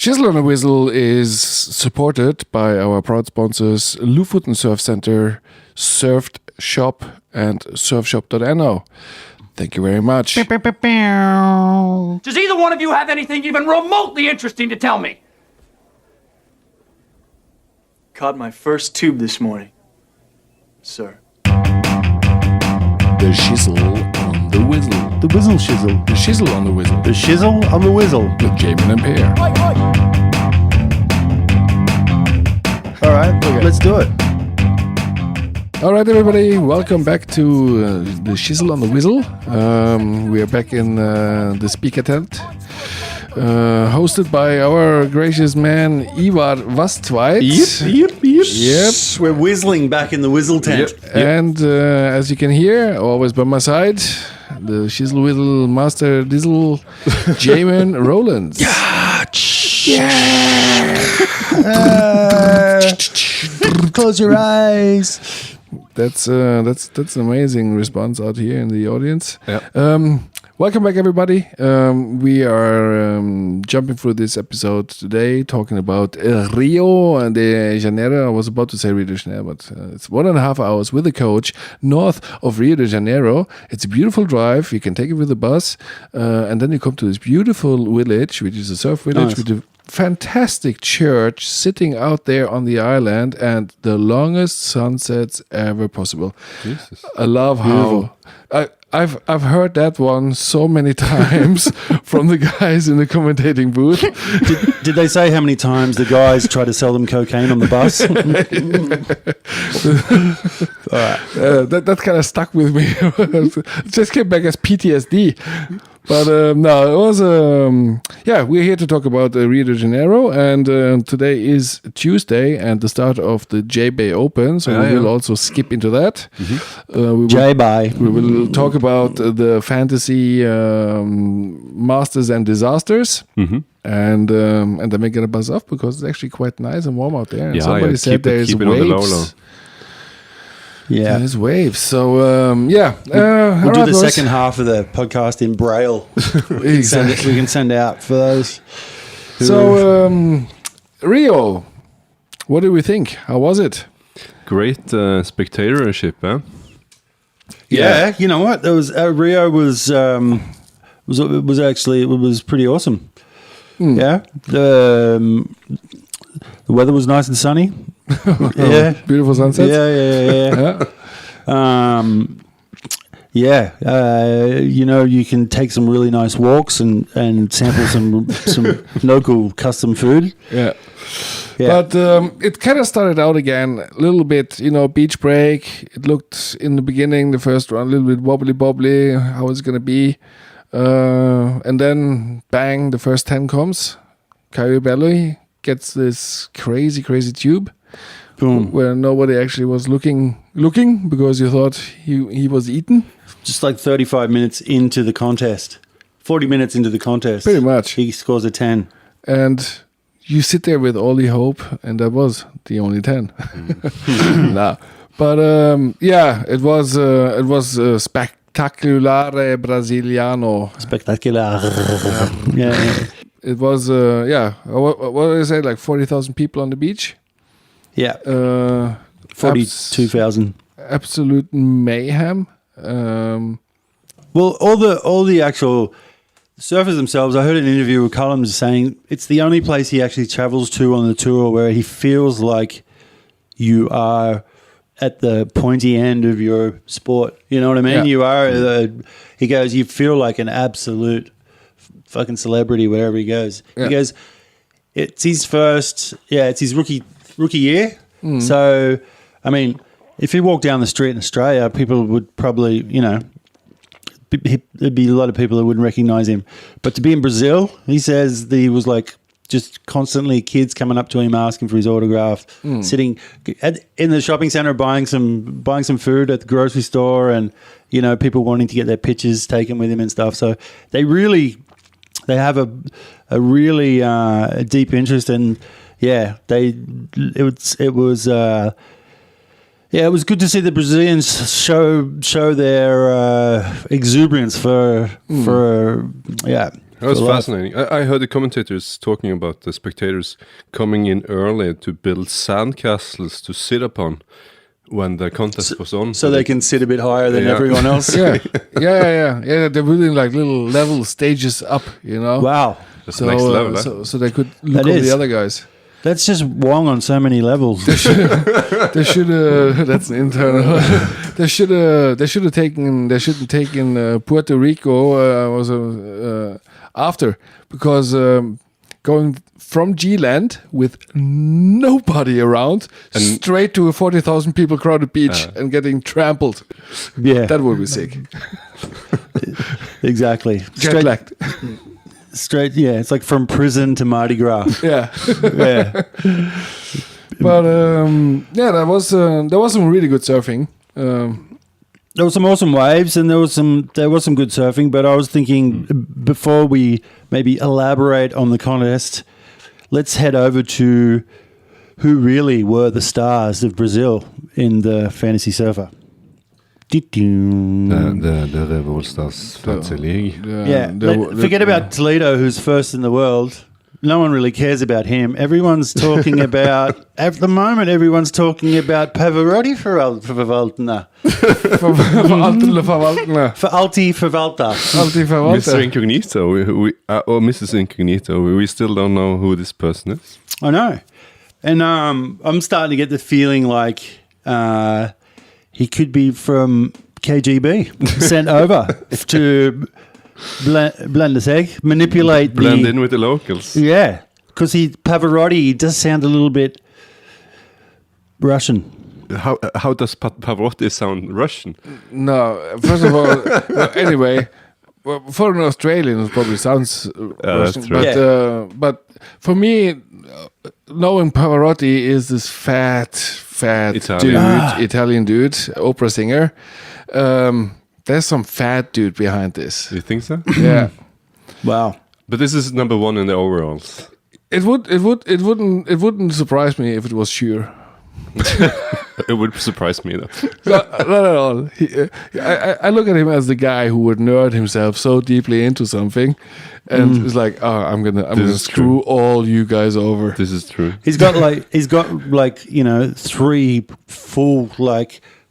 Shizzle on the Wizzel is supported by our proud sponsors Lofoten Surf Center, Surfed Shop, and surfshop.no. Thank you very much. Does either one of you have anything even remotely interesting to tell me? Caught my first tube this morning, sir. The Shizzle on the Wizzel. The Wizzel Shizzle. The Shizzle on the Wizzel. The Shizzle on the Wizzel. With Jaymin and Pear. All right, let's do it. All right, everybody, welcome back to the Shizzle on the Wizzel. We are back in the speaker tent, hosted by our gracious man Ivar Vastveit. Yep. Yep. We're whistling back in the Wizzel tent. Yep. And as you can hear, always by my side, the Shizzle Wizzel Master Dizzle, Jaymin Rowlands. Close your eyes. That's an amazing response out here in the audience. Yeah. Welcome back, everybody. We are jumping through this episode today, talking about Rio de Janeiro. I was about to say Rio de Janeiro, but it's 1.5 hours with a coach north of Rio de Janeiro. It's a beautiful drive. You can take it with a bus, and then you come to this beautiful village, which is a surf village with a fantastic church sitting out there on the island, and the longest sunsets ever possible. Jesus. I love how I've heard that one so many times from the guys in the commentating booth. Did they say how many times the guys try to sell them cocaine on the bus? That kind of stuck with me. It just came back as PTSD. But no, it was we're here to talk about Rio de Janeiro, and today is Tuesday and the start of the J-Bay Open, so we will also skip into that. J-Bay. We will talk about the fantasy masters and disasters. And then we're gonna buzz off because it's actually quite nice and warm out there. And somebody said there's keep it on the low. waves. Yeah. There's waves. So, We'll do the second half of the podcast in Braille. Exactly. We can send out for those. So, Rio, what do we think? How was it? Great spectatorship, huh? Yeah, you know what? There was Rio was actually, it was pretty awesome. Yeah, the weather was nice and sunny. Yeah, Beautiful sunsets. You can take some really nice walks and sample some local custom food. Yeah. But it kind of started out again a little bit, beach break. It looked in the beginning, the first round, a little bit wobbly, how it's going to be. And then, bang, the first 10 comes. Kyrie Belly gets this crazy tube. Boom. Where nobody actually was looking because you thought he was eaten. Just like 35 minutes into the contest. 40 minutes into the contest. Pretty much. He scores a 10. And you sit there with all the hope, and that was the only 10. Nah. But it was Spectaculare Brasiliano. Spectacular. Yeah. It was, what did I say, like 40,000 people on the beach? Yeah. 42,000. Absolute mayhem. Well, all the actual surfers themselves, I heard an interview with Cullums saying it's the only place he actually travels to on the tour where he feels like you are at the pointy end of your sport. You know what I mean? Yeah. You are, he goes, you feel like an absolute fucking celebrity wherever he goes. Yeah. He goes, it's his rookie year. So, I mean, if he walked down the street in Australia, people would probably, there'd be a lot of people that wouldn't recognize him. But to be in Brazil, he says that he was like just constantly kids coming up to him asking for his autograph, sitting in the shopping center buying some food at the grocery store, and people wanting to get their pictures taken with him and stuff. So they have a really deep interest in. Yeah, it was good to see the Brazilians show their exuberance for That was for life. fascinating. I heard the commentators talking about the spectators coming in early to build sandcastles to sit upon when the contest was on. So they can sit a bit higher than Yeah. everyone else. Yeah, yeah. They're building like little level stages up, you know. Wow. That's next level. So they could look That over is. the other guys. That's just Wong on so many levels. They should. That's an internal. They should have taken. They shouldn't taken Puerto Rico after, because going from G-Land with nobody around straight to a 40,000 people crowded beach and getting trampled. Yeah, That would be sick. exactly. Jet lagged. Straight. Yeah, it's like from prison to Mardi Gras. Yeah. Yeah. But there was some really good surfing. There was some awesome waves, and there was some good surfing. But I was thinking, before we maybe elaborate on the contest, let's head over to who really were the stars of Brazil in the Fantasy Surfer. The Revolstars Fancy League. Forget about Toledo, who's first in the world. No one really cares about him. Everyone's talking about, at the moment, everyone's talking about Pavarotti for Verwaltner. For Alti Verwalter. Mr. Incognito, or Mrs. Incognito, we still don't know who this person is. I know. And I'm starting to get the feeling like he could be from KGB, sent over to blend this egg, manipulate Blend in with the locals. Yeah, because Pavarotti does sound a little bit Russian. How does Pavarotti sound Russian? No, first of all, anyway, well, for an Australian, it probably sounds Russian. that's right. But for me, knowing Pavarotti is this fat Italian dude, opera singer. There's some fat dude behind this. Do you think so? Yeah. Wow. But this is number one in the overalls. It wouldn't surprise me if it was Shure. It would surprise me though. Not at all. I look at him as the guy who would nerd himself so deeply into something, and it's like, oh, I'm gonna screw all you guys over. This is true. He's got like 3 full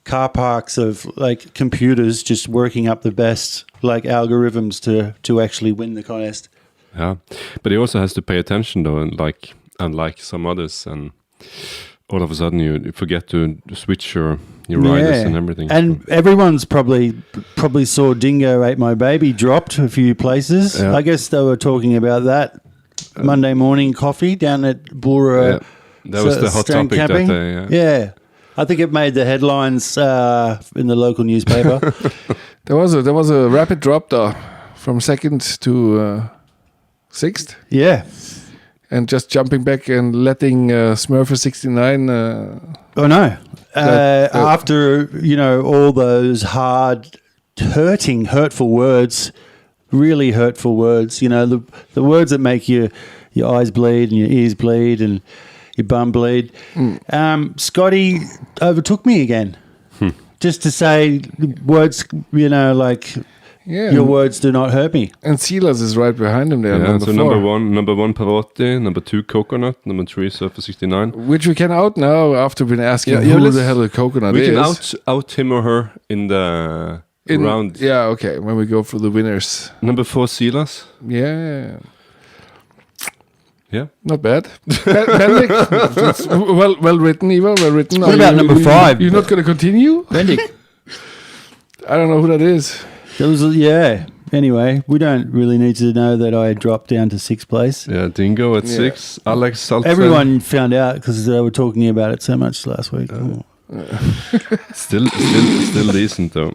car parks of computers just working up the best algorithms to actually win the contest. Yeah, but he also has to pay attention though, and unlike some others, and all of a sudden you forget to switch your riders and everything. And everyone's probably saw Dingo Ate My Baby dropped a few places. Yeah. I guess they were talking about that Monday morning coffee down at Bora. Yeah. That was the hot Strand topic camping. that day. Yeah. I think it made the headlines in the local newspaper. There was a rapid drop though, from 2nd to 6th. Yeah. And just jumping back and letting Smurfer 69. Oh no! After all those hurtful words, really hurtful words. The words that make your eyes bleed and your ears bleed and your bum bleed. Scotty overtook me again, just to say words. Your words do not hurt me. And Silas is right behind him there. Yeah, number so 4. number one Pavarotti, number 2 Coconut, number 3 Surfer 69. Which we can out now after been asking who let's- the hell the Coconut We is. can out him or her in the round. Yeah, okay. When we go for the winners. Number 4 Silas. Yeah. Yeah. Not bad. Bendik. It's well written, Eva. Well written. What about number 5? You're not going to continue? Bendik. I don't know who that is. Anyway, we don't really need to know that I dropped down to 6th place. Yeah, Dingo at 6. Alex Saltzen. Everyone found out because they were talking about it so much last week. Still decent though.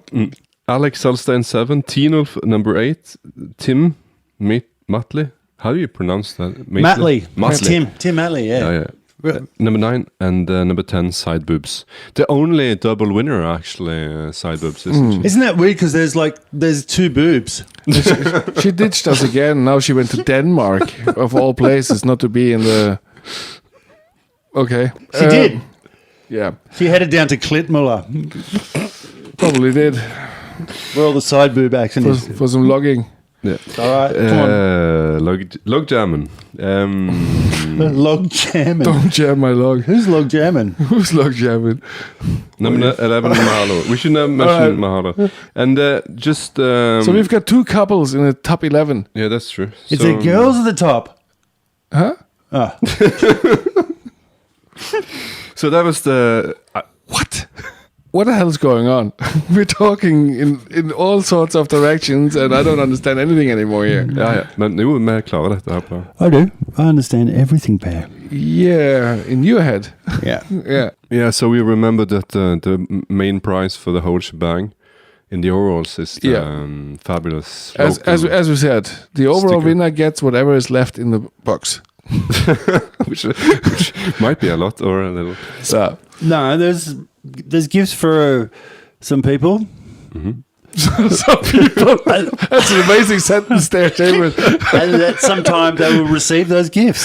Alex Salstein 7. Tinolf number 8. Tim Matley. How do you pronounce that? Matley. Matley. Tim Matley, yeah. Yeah. Number 9 and number 10 Side Boobs. The only double winner actually, Side Boobs, isn't she? Isn't that weird? Because there's 2 boobs. She ditched us again. Now she went to Denmark, of all places, not to be in the... Okay. She did. Yeah, She headed down to Klitmuller, probably did. where all the side boob action is. For some logging. Yeah. All right, come on. Log jamming. Log jamming. Don't jam my log. Who's log jamming? Who's log jamming? Number 11, Mahalo. We should have mentioned Mahalo. And just... so we've got 2 couples in the top 11. Yeah, that's true. Is it girls at the top? Huh? Oh. So that was the... What? What the hell is going on? We're talking in all sorts of directions, and I don't understand anything anymore here. Ja. Men jo, vi klarer dette her bra. I do. I understand everything, Per. Yeah, in your head. Yeah. Yeah. Yeah, so we remember that the main prize for the whole shebang in the overalls is the fabulous... As we said, the overall sticker. winner gets whatever is left in the box. which might be a lot or a little. So No, there's gifts for some people. some people. That's an amazing sentence there, Jaymin. And that sometimes they will receive those gifts.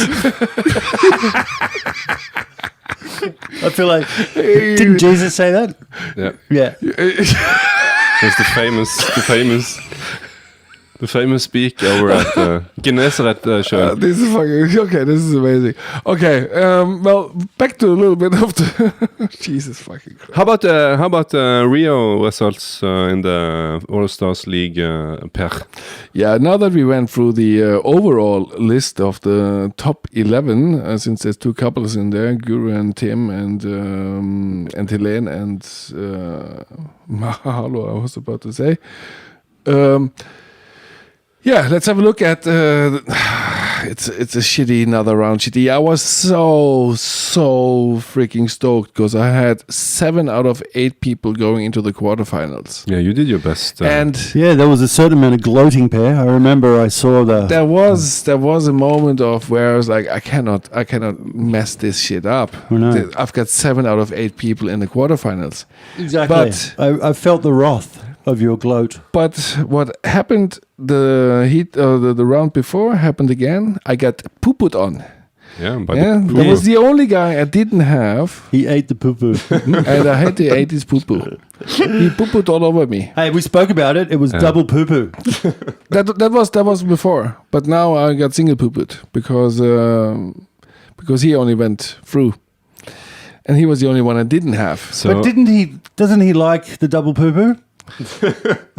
I feel like, didn't Jesus say that? Yeah. Yeah. There's the famous speak over at Genesaret This is fucking okay. This is amazing. Okay, well, back to a little bit of the Jesus fucking Christ. How about Rio results in the All Stars League, Per? Yeah, now that we went through the overall list of the top 11, since there's 2 couples in there, Guru and Tim, and Helene and Mahalo, I was about to say. Yeah, let's have a look at. It's a shitty another round shitty. I was so freaking stoked because I had 7 out of 8 people going into the quarterfinals. Yeah, you did your best. And Yeah, there was a certain amount of gloating, Per. I remember I saw the... there was a moment of where I was like, I cannot mess this shit up. Oh, no. I've got 7 out of 8 people in the quarterfinals. Exactly. But I felt the wrath of your gloat. But what happened the round before happened again. I got poo-pooed on. Yeah, but That was the only guy I didn't have, He ate the poo-poo. and I had to eat his poo-poo. He poo-pooed all over me. Hey, we spoke about it. It was double poo-poo. That was before, but now I got single poo-pooed because he only went through, and he was the only one I didn't have. so But doesn't he like the double poo-poo?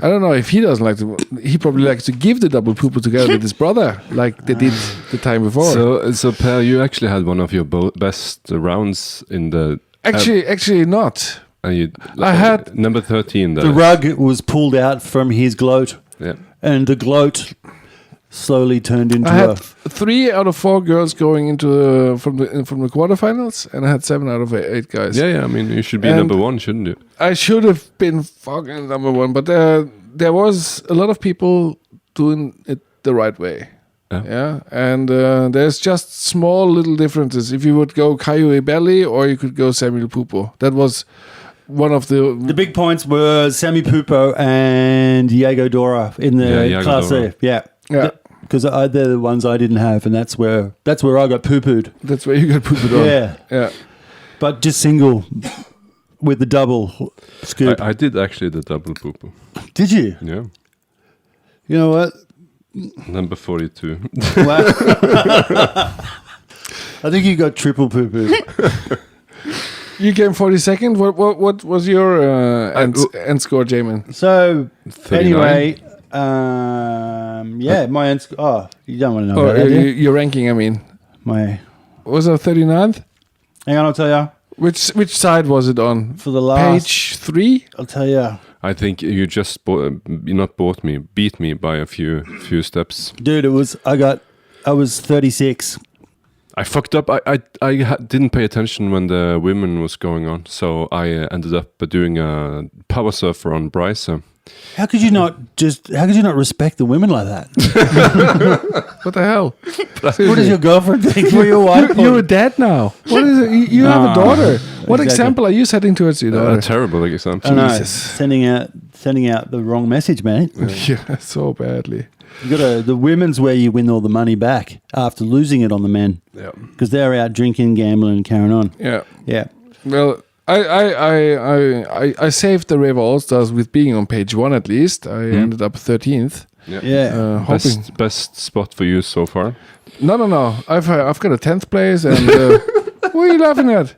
I don't know if he doesn't like to. He probably likes to give the double poo-poo together with his brother, like they did the time before. So Per, you actually had one of your best rounds in the. Actually not. I had number 13. The rug was pulled out from his gloat, Yeah. and the gloat slowly turned into I had 3 out of 4 girls going into from the quarterfinals, and I had 7 out of 8 guys. Yeah. I mean, you should be And number 1, shouldn't you? I should have been fucking number 1, but there was a lot of people doing it the right way. Yeah, and there's just small little differences. If you would go Caio Belli or you could go Samuel Pupo. That was one of the big points were Sammy Pupo and Diego Dora in the Class A. Yeah. Because they're the ones I didn't have, and that's where I got poo-pooed. That's where you got poo-pooed on. Yeah. But just single with the double scoop. I did actually the double poo-poo. Did you? Yeah. You know what? Number 42. Wow. I think you got triple poo-poo. You came 42nd. What was your end score, Jaymin? So 39. anyway, my end score. Oh, you don't want to know that, do you? Your ranking, I mean. My. Was it 39th? Hang on, I'll tell you. Which side was it on? For the last page 3? I'll tell you. I think you just beat me by a few steps. Dude, I was 36. I fucked up. I didn't pay attention when the women was going on, so I ended up doing a power surfer on Bryce. How could you not respect the women like that? What the hell? What does your girlfriend think? Were your wife? You're a dad now. What is it? You have a daughter. What Exactly. example are you setting towards your daughter? A terrible example. I know, Jesus. sending out the wrong message, man. Yeah, so badly. You got the women's where you win all the money back after losing it on the men. Yeah. Because they're out drinking, gambling, and carrying on. Yeah. Yeah. Well, I saved the Rave All Stars with being on page 1 at least. I ended up 13th. Yeah. Hoping. Best spot for you so far. No. I've got a 10th place, and what are you laughing at?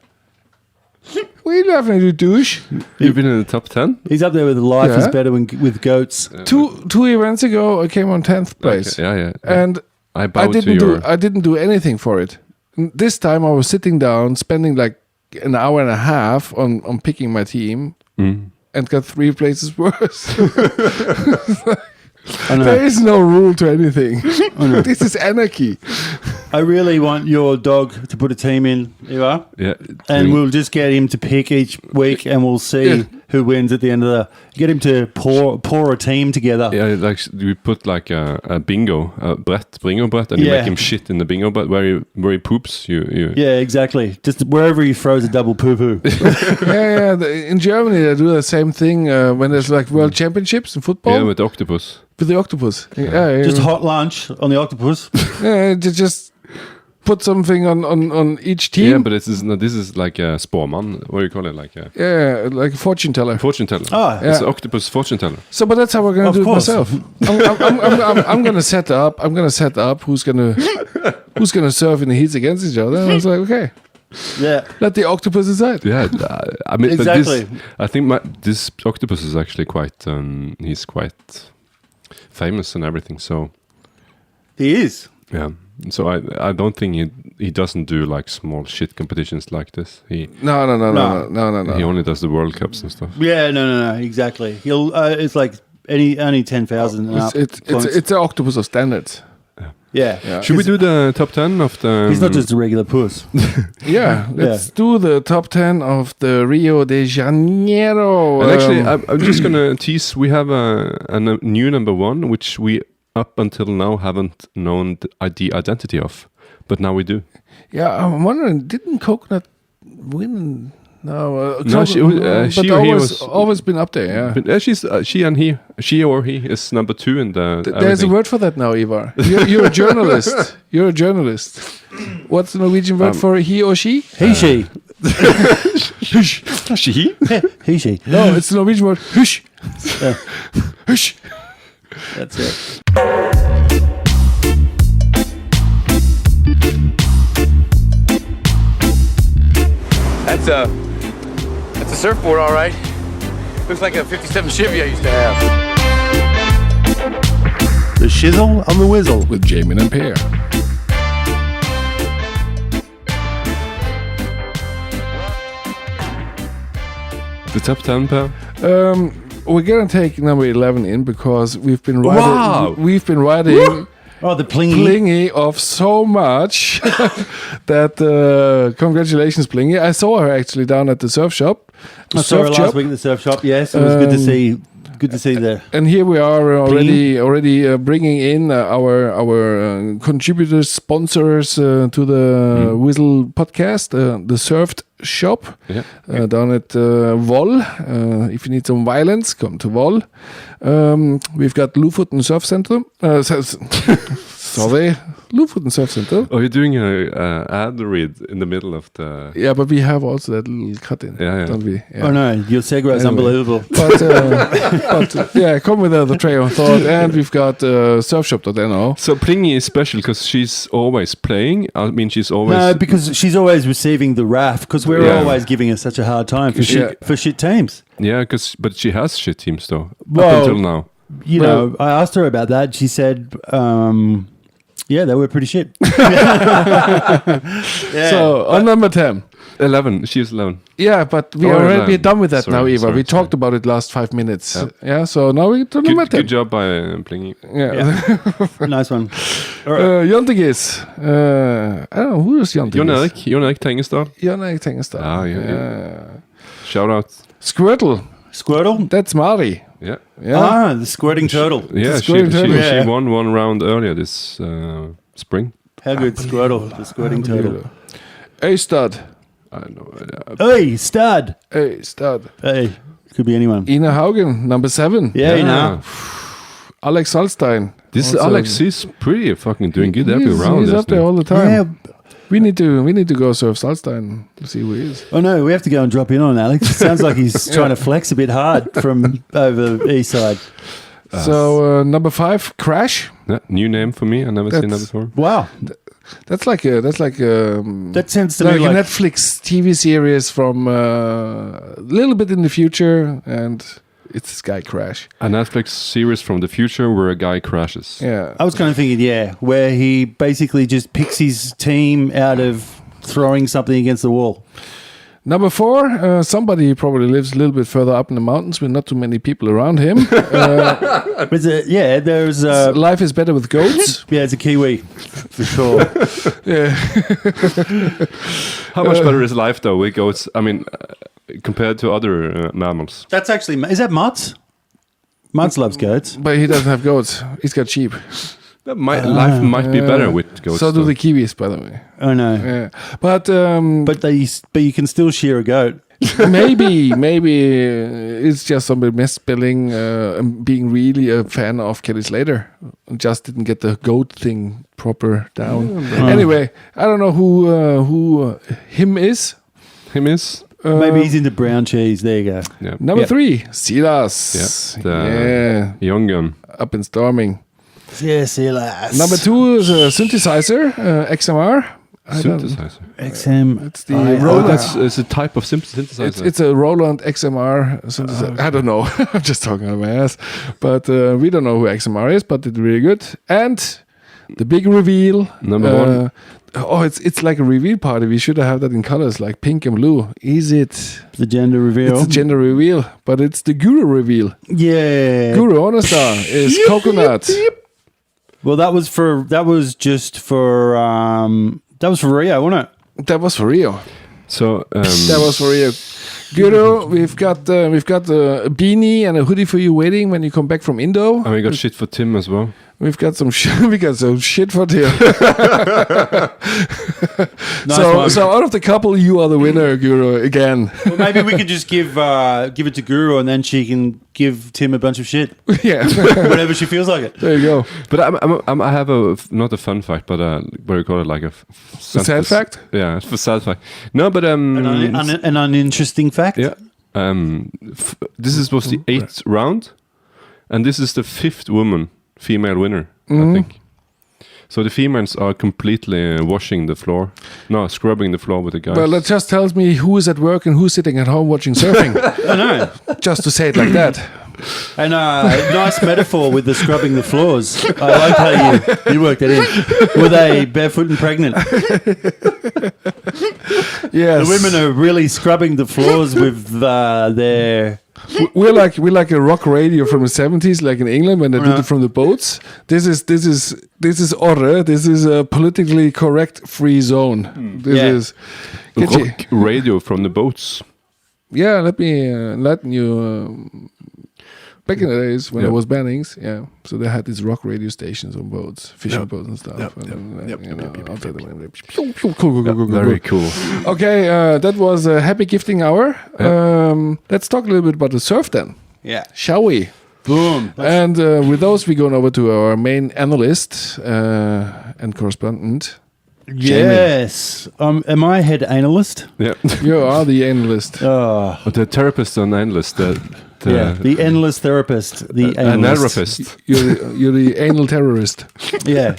What are you laughing at, you douche? You've been in the top 10? He's up there with life is better with goats. Two events ago, I came on 10th place. Okay. Yeah. And I didn't do anything for it. This time I was sitting down, spending like an hour and a half on picking my team, and got 3 places worse. There is no rule to anything. This is anarchy. I really want your dog to put a team in, Eva. Yeah. And we'll just get him to pick each week, and we'll see who wins at the end of the. Get him to pour a team together. Yeah, like we put like a bingo, a bingo brett, and you make him shit in the bingo brett where he poops. You. Yeah, exactly. Just wherever he throws a double poo poo. In Germany they do the same thing when there's like world championships in football. Yeah, with the octopus. With the octopus. Just hot lunch on the octopus. Just put something on each team. Yeah, but this is like a sporman. What do you call it? Like a fortune teller. Fortune teller. Ah, It's an octopus fortune teller. So, but that's how we're gonna do it myself. I'm gonna set up. Who's gonna surf in the heats against each other. And I was like, okay, let the octopus decide. Yeah, I mean, exactly. I think this octopus is actually quite. He's quite famous and everything. So he is. Yeah. So I don't think he doesn't do like small shit competitions like this. No. He only does the World Cups and stuff. Yeah, no, exactly. He'll. It's like only 10,000 and up. It's an octopus of standards. Yeah. Should we do the top 10 of the... He's not just a regular puss. Let's do the top 10 of the Rio de Janeiro. And actually, I'm just going to tease, we have a new number 1, which we up until now haven't known the identity of. But now we do. Yeah, I'm wondering, didn't Coconut win? No, she always been up there. Yeah, but, she or he is number 2 in the. There's a word for that now, Ivar. You're a journalist. You're a journalist. What's the Norwegian word for he or she? He, she. She? He, she. No, it's the Norwegian word hush. Hush. That's it. That's a surfboard, all right. Looks like a 57 Chevy I used to have. The Shizzle on the Wizzel with Jaymin and Pear. The top 10, Pear? We're gonna take number 11 in because we've been riding. Oh, the Plingy off so much that congratulations, Plingy. I saw her actually down at the surf shop. I saw her last week at the surf shop. Yes, it was good to see. Good to see there. And here we are already bringing in our contributors, sponsors to the Wizzel podcast, the Surfed Shop down at Voll. If you need some violence, come to Voll. We've got Lofoten Surf Center. Sorry, Lofoten Surf Center. Oh, you're doing an ad read in the middle of the... Yeah, but we have also that little cut in, don't we? Yeah. Oh no, your segue is unbelievable. But come with the train of thought. And we've got surfshop.no. So Plingy is special because she's always playing. I mean, she's always... No, because she's always receiving the RAF because we're always giving her such a hard time for shit teams. Yeah, but she has shit teams though, up until now. You know, I asked her about that. She said... yeah, they were pretty shit. So on number 10. 11. She's 11. Yeah, but we already done with that now, Eva. Sorry, we talked about it last 5 minutes. Yeah, so now we to number 10. Good job by Plingy. Yeah. Nice one. Jontegis. I don't know, who is Jontegis? Jon Erik Tengestad. Jon Erik Tengestad. Yeah. Shout out. Squirtle. That's Mari. Yeah. The squirting turtle. Yeah, she won one round earlier this spring. How good Squirtle, the squirting turtle. Hey, stud. I don't know. Hey, stud. Hey, stud. Hey, could be anyone. Ina Haugen, number 7. Yeah, you know. Alex Salstein. This Alex is pretty fucking doing good every round. He's up there all the time. Yeah. We need to go surf Salstein to see who he is. Oh no, we have to go and drop in on Alex. It sounds like he's trying to flex a bit hard from over east side. So number 5, Crash. Yeah, new name for me. I never seen that before. Wow. That tends to like be a like Netflix TV series from a little bit in the future, and it's this guy Crash. A Netflix series from the future where a guy crashes. Yeah. I was kind of thinking, where he basically just picks his team out of throwing something against the wall. Number 4, somebody probably lives a little bit further up in the mountains with not too many people around him. There's Life is better with goats. it's a Kiwi for sure. How much better is life though with goats? I mean, compared to other mammals. That's actually, is that Mutz? Mutz loves goats. But he doesn't have goats. He's got sheep. Life might be better with goats. So do though. the Kiwis, by the way. Oh no. Yeah. But But you can still shear a goat. maybe it's just somebody misspelling and being really a fan of Kelly Slater. Just didn't get the goat thing proper down. Anyway, I don't know who him is. Him is. Maybe he's into brown cheese. There you go. Yeah. Number 3, Silas. Yeah. The young gun. Up and storming. Yes, yes. Number 2 is a synthesizer, XMR. Synthesizer. XM. It's the Rowlands. It's a type of synthesizer. It's a Roland XMR synthesizer. I don't know. I'm just talking out my ass. But we don't know who XMR is, but it's really good. And the big reveal. Number 1. Oh, it's like a reveal party. We should have that in colors like pink and blue. Is it? The gender reveal. It's a gender reveal, but it's the Guru reveal. Yeah. Guru Honestar is coconut. Well, that was for Rio, wasn't it? That was for Rio. So That was for Rio. Guru, we've got a beanie and a hoodie for you waiting when you come back from Indo. and we got shit for Tim as well. We've got some shit for Tim. Nice so out of the couple, you are the winner, Guru, again. Well, maybe we could just give it to Guru, and then she can give Tim a bunch of shit Yeah, whenever she feels like it. there you go. But I have not a fun fact, but what do you call it? Like a Sad fact? Yeah, it's a sad fact. No, but An uninteresting fact. yeah. This was the 8th round, and this is the 5th female winner, I think. So the females are completely washing the floor, scrubbing the floor with the guys. Well, that just tells me who is at work and who's sitting at home watching surfing. I know. Just to say it like that. And nice metaphor with the scrubbing the floors. I like how you worked that in. Were they barefoot and pregnant? Yes. The women are really scrubbing the floors with their... We're like a rock radio from the 70s, like in England when they did it from the boats. This is order. This is a politically correct free zone. This is rock radio from the boats. Yeah, let me enlighten you. Back in the days when it was bannings, so they had these rock radio stations on boats, fishing boats and stuff. Very cool. Okay, that was a happy gifting hour. Let's talk a little bit about the surf then. Yeah. Shall we? Boom. And with those, we go over to our main analyst and correspondent. Yes. Am I head analyst? Yeah. You are the analyst. Oh. The therapist and analyst. The endless therapist. The analyst. analyst. You're the anal terrorist. Yeah.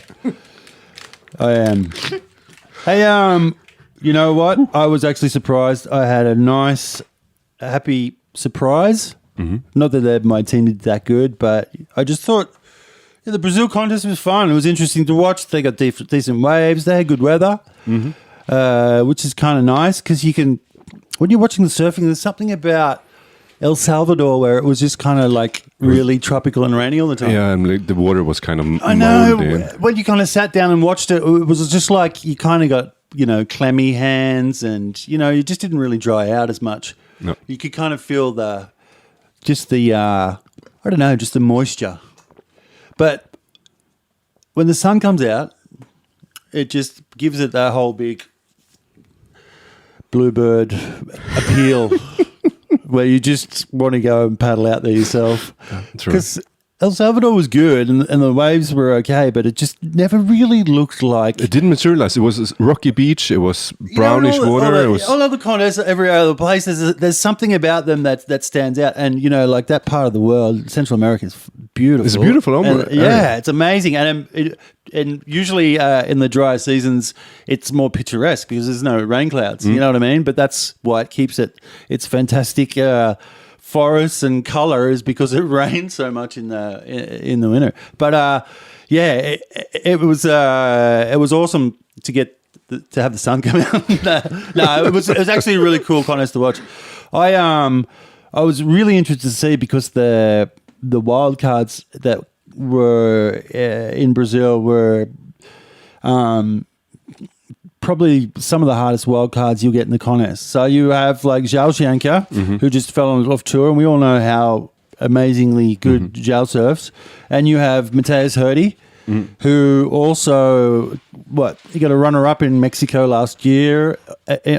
I am. Hey, you know what? I was actually surprised. I had a nice, happy surprise. Mm-hmm. Not that my team did that good, but I just thought the Brazil contest was fun. It was interesting to watch. They got decent waves. They had good weather, which is kind of nice because you can, when you're watching the surfing, there's something about El Salvador where it was just kind of like really tropical and rainy all the time. Yeah, and like the water was kind of I know. When you kind of sat down and watched it, it was just like you kind of got, clammy hands and, you just didn't really dry out as much. No. You could kind of feel the moisture. But when the sun comes out, it just gives it that whole big bluebird appeal where you just want to go and paddle out there yourself. True. Because El Salvador was good and the waves were okay, but it just never really looked like... It didn't materialize. It was a rocky beach. It was brownish water. All other contests, every other place, there's something about them that stands out. And, you know, like that part of the world, Central America is beautiful. It's beautiful. Yeah, it's amazing. And usually in the dry seasons, it's more picturesque because there's no rain clouds. You know what I mean? But that's why it keeps it's fantastic forests and color is because it rains so much in the winter. But it was awesome to have the sun come out. No, it was actually a really cool contest to watch. I was really interested to see because the wild cards that were in Brazil were probably some of the hardest wild cards you'll get in the contest. So you have like Zhao who just fell off tour, and we all know how amazingly good Zhao surfs. And you have Mateus Herdy, who also, he got a runner-up in Mexico last year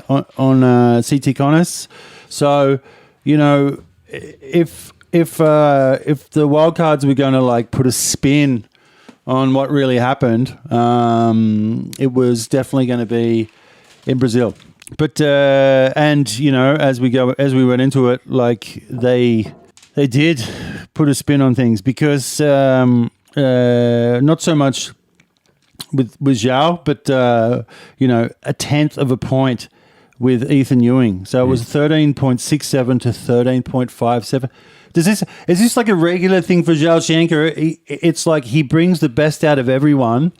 on CT contests. So, you know, if the wild cards were going to like put a spin on what really happened, it was definitely going to be in Brazil. But and you know, as we went into it, like they did put a spin on things because not so much with Zhao, but you know, 1/10 of a point with Ethan Ewing. So it was 13.67 to 13.57. Is this like a regular thing for Zhao Shanker? It's like he brings the best out of everyone,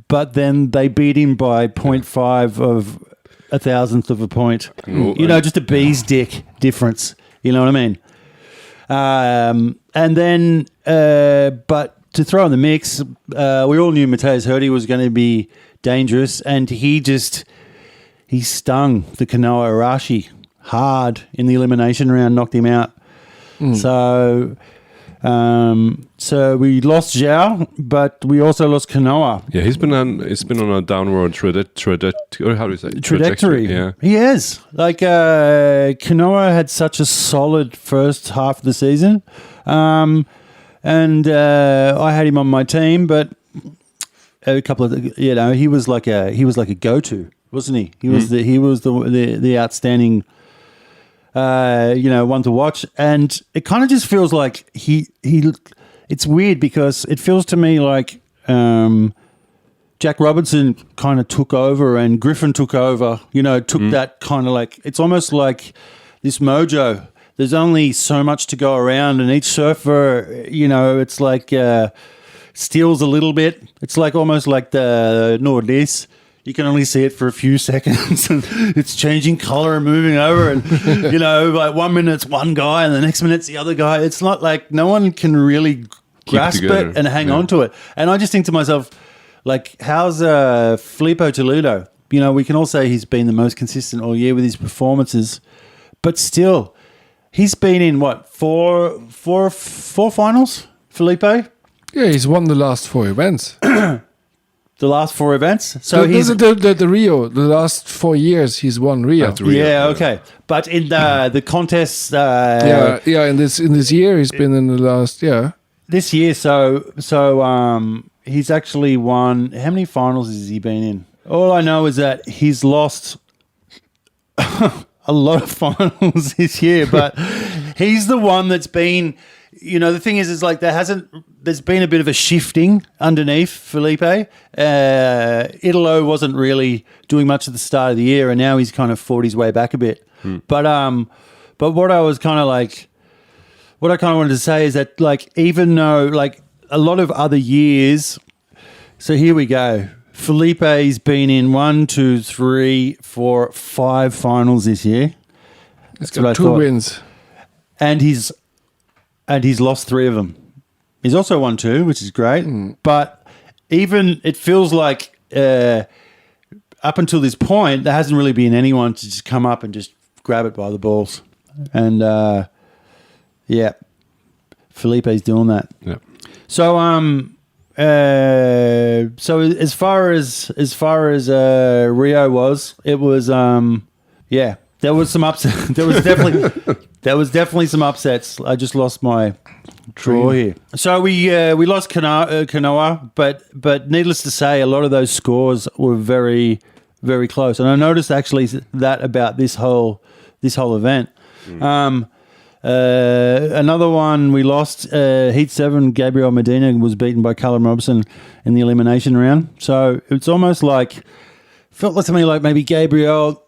but then they beat him by 0.5 of a thousandth of a point. You know, just a bee's dick difference. You know what I mean? And then, but to throw in the mix, we all knew Mateus Herdy was going to be dangerous, and he stung the Kanoa Arashi hard in the elimination round, knocked him out. So we lost Zhao, but we also lost Kanoa. Yeah, he's been on a downward trajectory. Yeah, he is. Like Kanoa had such a solid first half of the season, and I had him on my team, but a couple of he was like a go-to, wasn't he? He was the outstanding. One to watch, and it kind of just feels like he. It's weird because it feels to me like Jack Robinson kind of took over and Griffin took over. You know, took that kind of like, it's almost like this mojo. There's only so much to go around, and each surfer, you know, it's like steals a little bit. It's like almost like the nordis. You can only see it for a few seconds and it's changing color and moving over, and you know, like 1 minute it's one guy and the next minute it's the other guy. It's not like no one can really grasp it and hang on to it. And I just think to myself, like, how's Filippo Toledo? You know, we can all say he's been the most consistent all year with his performances, but still, he's been in what, four finals, Filippo? Yeah, he's won the last 4 events. The last 4 events. So he's the Rio. The last 4 years he's won Rio. Yeah, okay. But in the contests, in this year he's been in the last this year. So he's actually won. How many finals has he been in? All I know is that he's lost a lot of finals this year, but he's the one that's been. You know, the thing is like there's been a bit of a shifting underneath Felipe. Italo wasn't really doing much at the start of the year, and now he's kind of fought his way back a bit. But what I wanted to say is that, like, even though, like, a lot of other years, so here we go. Felipe's been in 1, 2, 3, 4, 5 finals this year. He's got 2 wins. And he's lost 3 of them. He's also won 2, which is great. But even it feels like up until this point, there hasn't really been anyone to just come up and just grab it by the balls. And Felipe's doing that. Yeah. So so as far as Rio was, it was there was some upset. There was definitely There was definitely some upsets. I just lost my draw here. So we lost Kanoa, but needless to say, a lot of those scores were very, very close. And I noticed actually that about this whole event. Another one we lost, Heat 7, Gabriel Medina was beaten by Callum Robson in the elimination round. So it's almost like, felt like to me like maybe Gabriel,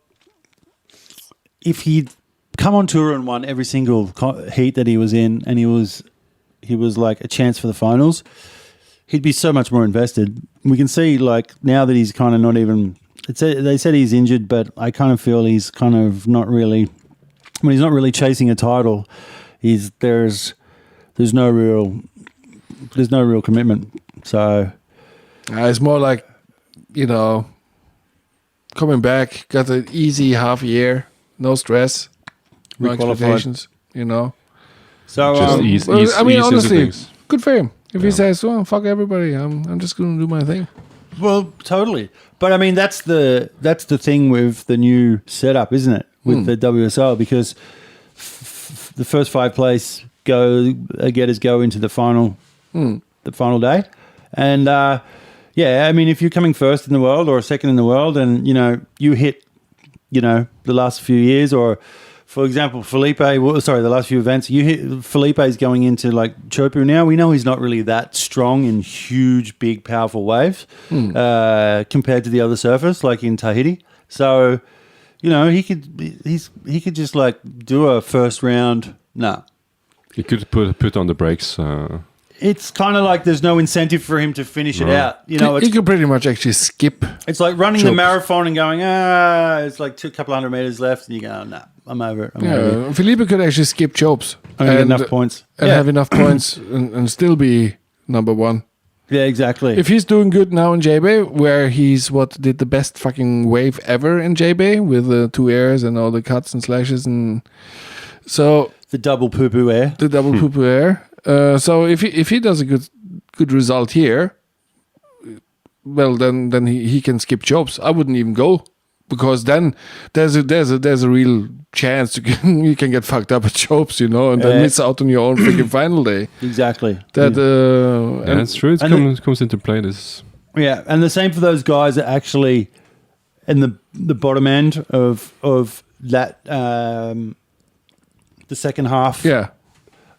if he'd come on tour and won every single heat that he was in, and he was like a chance for the finals, he'd be so much more invested. We can see like now that he's kind of not even, they said he's injured, but I kind of feel he's kind of not really, when he's not really chasing a title, there's no real commitment. So it's more like, coming back, got an easy half year, no stress, no expectations, So Just ease I mean, into honestly, things. good for him. If he says, "Well, fuck everybody, I'm just going to do my thing." Well, totally. But I mean, that's the thing with the new setup, isn't it? With the WSL, because the first 5 place getters go into the final day, and I mean, if you're coming first in the world or second in the world, and you hit, the last few years, or for example, the last few events, Felipe's going into like Chopu now. We know he's not really that strong in huge, big, powerful waves compared to the other surfers, like in Tahiti. So, he could just like do a first round. You could put on the brakes. It's kind of like there's no incentive for him to finish it out. You could pretty much actually skip. It's like running the marathon and going, it's like a couple hundred meters left, and you go, I'm over it. Felipe could actually skip Chopes and get enough points. And have enough points and still be number one. Yeah, exactly. If he's doing good now in JB, where he's did the best fucking wave ever in JB with the 2 airs and all the cuts and slashes, and so the double poo-poo air. The double poo-poo air. So if he does a good result here, well then he can skip Chopes. I wouldn't even go, because then there's a real chance you can get fucked up at Chopes, and then miss out on your own freaking final day. Exactly. That's true. It comes into play. This. Yeah, and the same for those guys that actually in the bottom end of that the second half of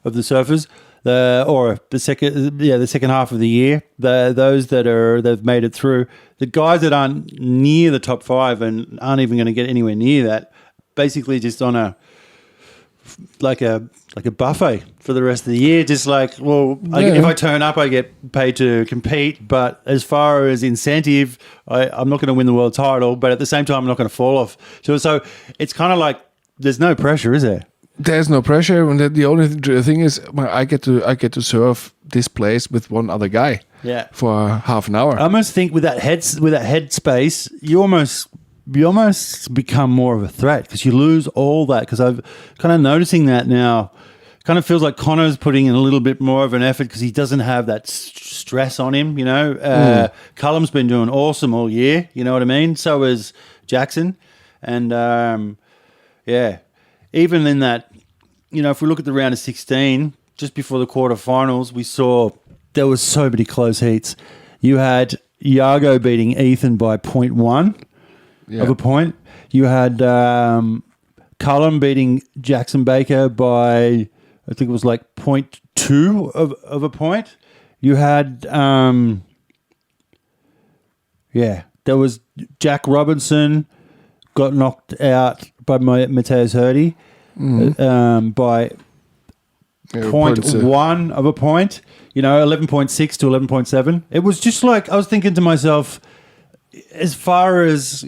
the surfers. The second half of the year, those they've made it through, the guys that aren't near the top 5 and aren't even going to get anywhere near that, basically just on a buffet for the rest of the year. Just like, if I turn up, I get paid to compete, but as far as incentive, I'm not going to win the world title, but at the same time, I'm not going to fall off. So it's kind of like there's no pressure, is there? There's no pressure, and the only thing is, I get to surf this place with one other guy, for half an hour. I almost think with that head space, you almost become more of a threat, because you lose all that. Because I've kind of noticing that now. Kind of feels like Connor's putting in a little bit more of an effort because he doesn't have that stress on him. Cullum's been doing awesome all year. You know what I mean? So is Jackson, and even in that, if we look at the round of 16, just before the quarterfinals, we saw there was so many close heats. You had Iago beating Ethan by 0.1 of a point. You had Cullum beating Jackson Baker by, I think it was like 0.2 of a point. You had, there was Jack Robinson got knocked out by Mateus Hurdy by 0.1 of a point, 11.6 to 11.7. It was just like, I was thinking to myself, as far as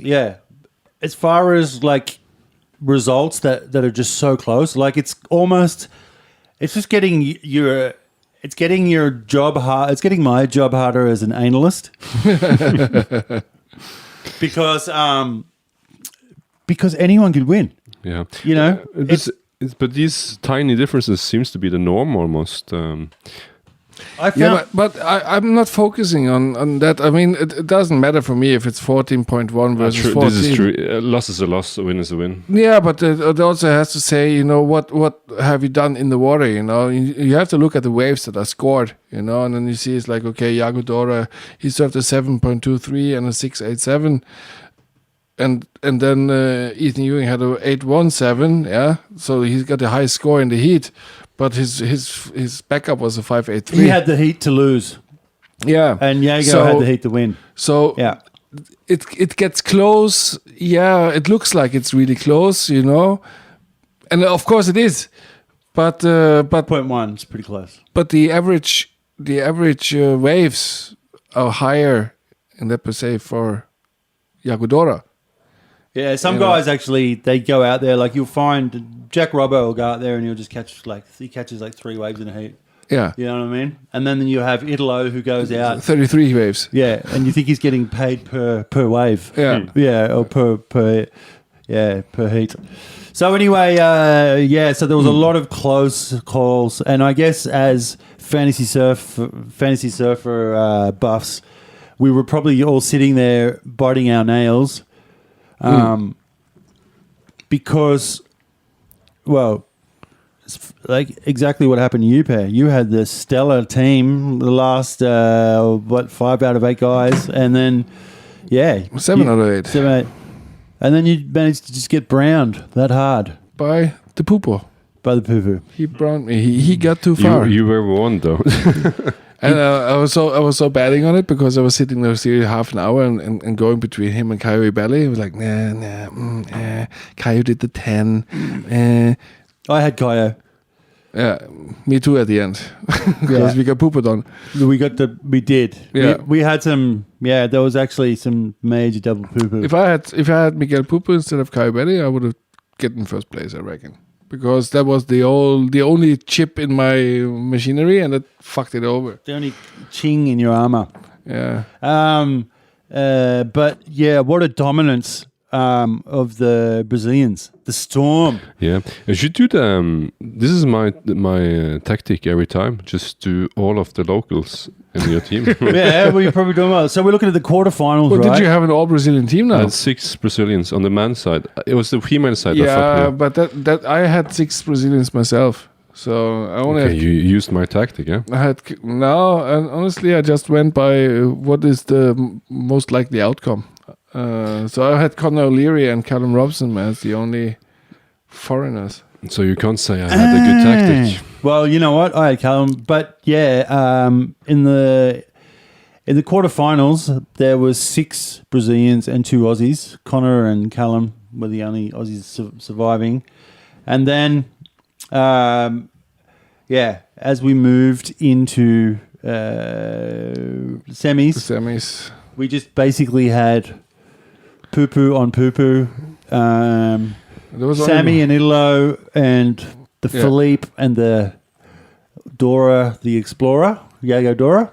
like results that are just so close, like it's just getting your job hard. It's getting my job harder as an analyst because anyone could win. Yeah, but these tiny differences seems to be the norm almost. I found Yeah, but I'm not focusing on that. I mean, it doesn't matter for me if it's 14.1 versus True. 14. This is true. A loss is a loss. A win is a win. Yeah, but it also has to say, you know, what have you done in the water? You know, you have to look at the waves that are scored. You know, and then you see it's like, okay, Yagodora, he served a 7.23 and a 6.87. And then Ethan Ewing had a 8.17, yeah. So he's got a high score in the heat, but his backup was a 5.83. he had the heat to lose, yeah, and Jago So- had the heat to win. So Yeah. it gets close. Yeah, it looks like it's really close, you know, and of course it is. But 0.1, it's pretty close. but the average waves are higher in that per se for Yagodora. Yeah, some You know. guys actually, they go out there, like you'll find Jack Robbo will go out there and he'll just catches like 3 waves in a heat. Yeah, You know what I mean? And then you have Italo who goes out. 33 waves. Yeah, and you think he's getting paid per wave. Yeah. Yeah, or per heat. So anyway, so there was a lot of close calls, and I guess as fantasy surfer buffs, we were probably all sitting there biting our nails, because, well, it's like exactly what happened to you, Per. You had the stellar team, the last 5 out of 8 guys, and then 7 out of 8 7, 8. And then you managed to just get browned that hard by the pooper. by the poo-poo. He browned me. He got too far. You were one though. And I was so batting on it because I was sitting there seriously half an hour and going between him and Caio Belli. It was like, Caio did the 10. I had Kaio. Yeah, me too at the end because we got pooped on. We did. Yeah. We had some. Yeah, there was actually some major double poo-poo. If I had Miguel Pupo instead of Caio Belli, I would have gotten first place, I reckon, because that was the only chip in my machinery, and it fucked it over. The only ching in your armor. Yeah. But yeah, what a dominance of the Brazilians. The storm. Yeah, you should do the. This is my tactic every time. Just do all of the locals in your team. Yeah, well, you're probably doing well. So we're looking at the quarterfinals, Well, right? did you have an all Brazilian team now? I had 6 Brazilians on the men's side. It was the female side that Yeah, fucked me up. but that I had 6 Brazilians myself, so I only Okay, had. you used my tactic, yeah. I had no, and honestly, I just went by what is the most likely outcome. So I had Conor O'Leary and Callum Robson as the only foreigners. So you can't say I had a good tactic. Well, you know what? I had Callum, but yeah, in the quarterfinals there was 6 Brazilians and 2 Aussies. Connor and Callum were the only Aussies surviving, and then as we moved into semis, The semis. we just basically had poo-poo on poo-poo. There was Sammy only, and Italo and the Yeah. Philippe and the Dora the Explorer, Yago Dora.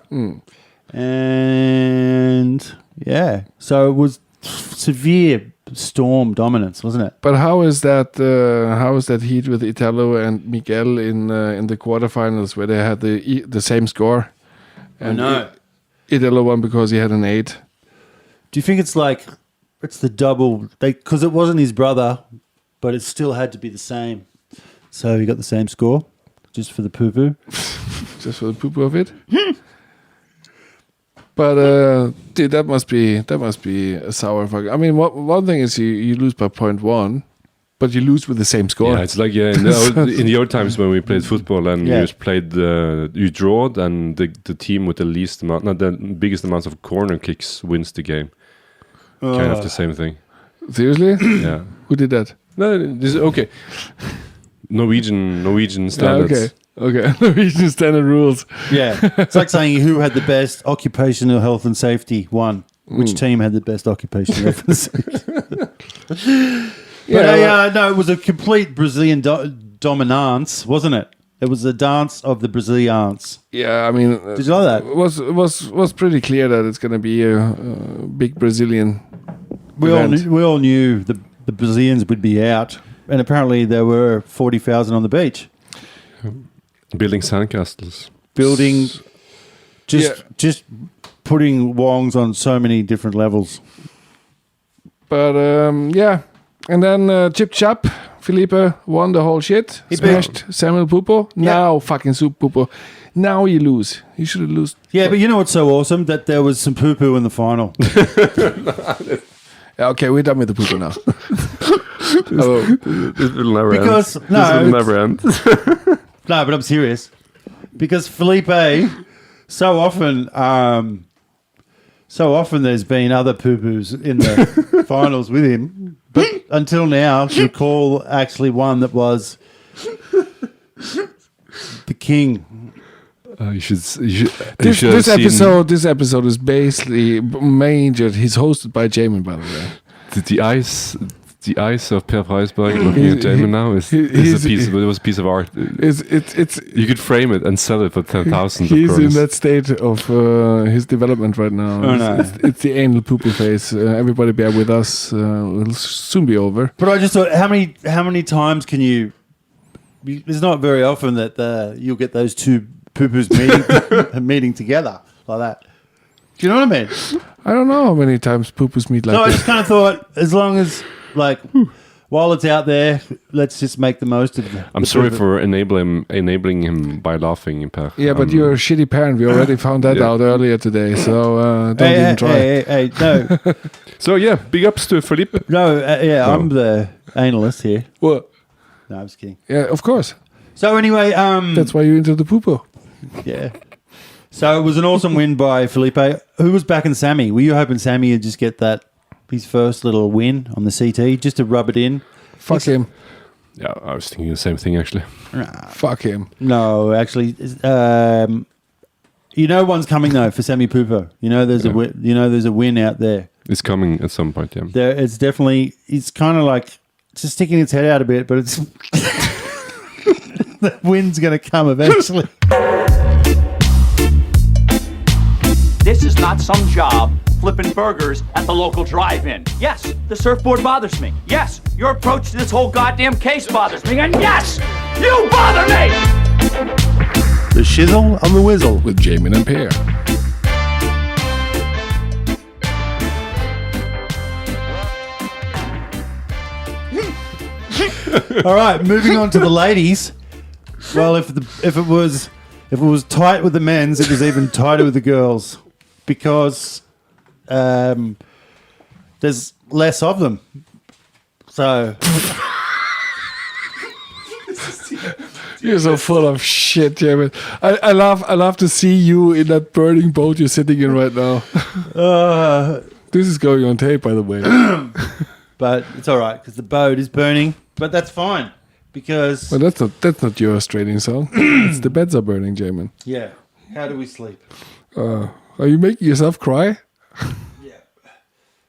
And yeah, so it was severe storm dominance, wasn't it? but how is that? How is that heat with Italo and Miguel in the quarterfinals where they had the same score? And know. Italo won because he had an 8. Do you think it's like it's the double? Because it wasn't his brother, but it still had to be the same. So he got the same score just for the poo-poo. Just for the poo of it. But dude, that must be a sour fuck. I mean, one thing is you lose by 0.1, but you lose with the same score. Yeah, it's like in the old times when we played football and you just played you draw, and the team with the least amount, not the biggest amounts of corner kicks wins the game. Kind of the same thing. Seriously? Yeah. Who did that? No, this is okay. Norwegian standards. Okay. Norwegian standard rules. Yeah, it's like saying who had the best occupational health and safety won. Which team had the best occupational health and safety? No, it was a complete Brazilian dominance, wasn't it? It was a dance of the Brazilians. Yeah, I mean, Did you like that? It was pretty clear that it's going to be a big Brazilian. We event. all knew the Brazilians would be out, and apparently there were 40,000 on the beach Building sandcastles. building Just putting Wongs on so many different levels. But and then Chip Chap, Felipe won the whole shit. He smashed Samuel Pupo. Now fucking Soup Pupo. Now you lose. You should have lost. Yeah, but you know what's so awesome? That there was some poo-poo in the final. Okay, we're done with the Pupo now. This will never Because end. This will never end. No, but I'm serious. Because Felipe, so often there's been other poo-poos in the finals with him. But until now, to recall actually one that was the king. This episode is basically majored. He's hosted by Jaymin, by the way. The eyes of Per Freisberg looking at Jaymin now is a piece of art. It's you could frame it and sell it for 10,000. He's in that state of his development right now. Oh, no. It's the anal poo-poo phase. Everybody bear with us. It'll soon be over. But I just thought, how many times can you? It's not very often that you'll get those two poo-poos meeting together like that. Do you know what I mean? I don't know how many times poo-poos meet like No, I that. just kind of thought, as long as, like, while it's out there, let's just make the most of it. I'm sorry for enabling him by laughing, Per. Yeah, but you're a shitty parent. We already found that out earlier today, so don't even try. Hey, no. So, yeah, big ups to Felipe. No, I'm the analyst here. Well, No, I'm just kidding. yeah, of course. So anyway, That's why you're into the poo-poo. yeah. So it was an awesome win by Felipe. Who was backing Sammy? Were you hoping Sammy would just get his first little win on the CT, just to rub it in? Fuck him. Yeah, I was thinking the same thing, actually. Fuck him. No, actually, one's coming though for Sammy Pupo. There's a win out there. It's coming at some point, yeah. It's kind of like just sticking its head out a bit, but it's the win's going to come eventually. This is not some job flipping burgers at the local drive-in. Yes, the surfboard bothers me. Yes, your approach to this whole goddamn case bothers me. And yes, you bother me! The Shizzle and the Wizzel. With Jaymin and Per. All right, moving on to the ladies. Well, if it was tight with the men's, it was even tighter with the girls, because there's less of them. So You're so full of shit, Jaymin. I love to see you in that burning boat you're sitting in right now. This is going on tape, by the way. but it's all right because the boat is burning. But that's fine because Well, that's not your Australian song. It's the beds are burning, Jaymin. yeah. How do we sleep? Are you making yourself cry? Yeah.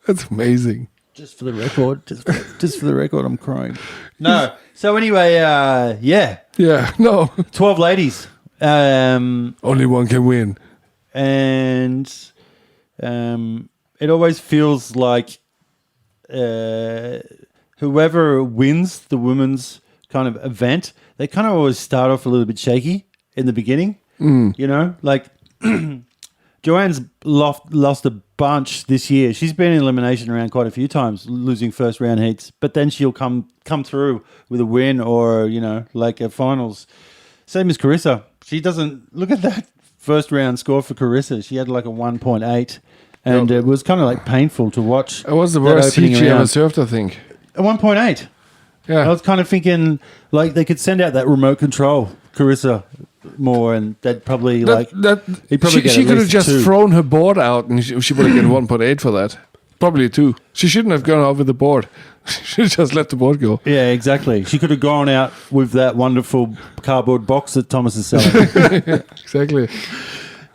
That's amazing. Just for the record, just for the record, I'm crying. No. So anyway, yeah, Yeah, no. 12 ladies. Only one can win. And it always feels like whoever wins the women's kind of event, they kind of always start off a little bit shaky in the beginning. Like Joanne's lost a bunch this year. She's been in elimination round quite a few times, losing first round heats, but then she'll come through with a win or, like a finals. Same as Carissa. She doesn't look at that first round score for Carissa. She had like a 1.8 and it was kind of like painful to watch. It was the worst heat she ever served, I think. A 1.8. Yeah. I was kind of thinking like they could send out that remote control, Carissa, more, and they'd probably she could have just thrown her board out and she would have gotten 1.8 for that. Probably 2. She shouldn't have gone out with the board. She just let the board go. Yeah, exactly. She could have gone out with that wonderful cardboard box that Thomas is selling. Yeah, exactly.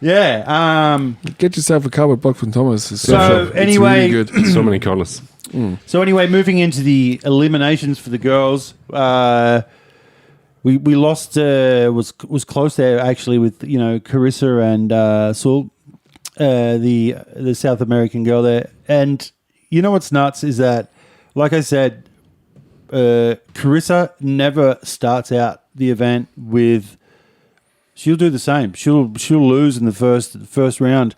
Yeah. Get yourself a cardboard box from Thomas. So anyway, it's really good. So many colours. So anyway, moving into the eliminations for the girls, we lost. Was close there actually with Carissa and Saul, the South American girl there. And what's nuts is that, like I said, Carissa never starts out the event with she'll do the same. She'll lose in the first round,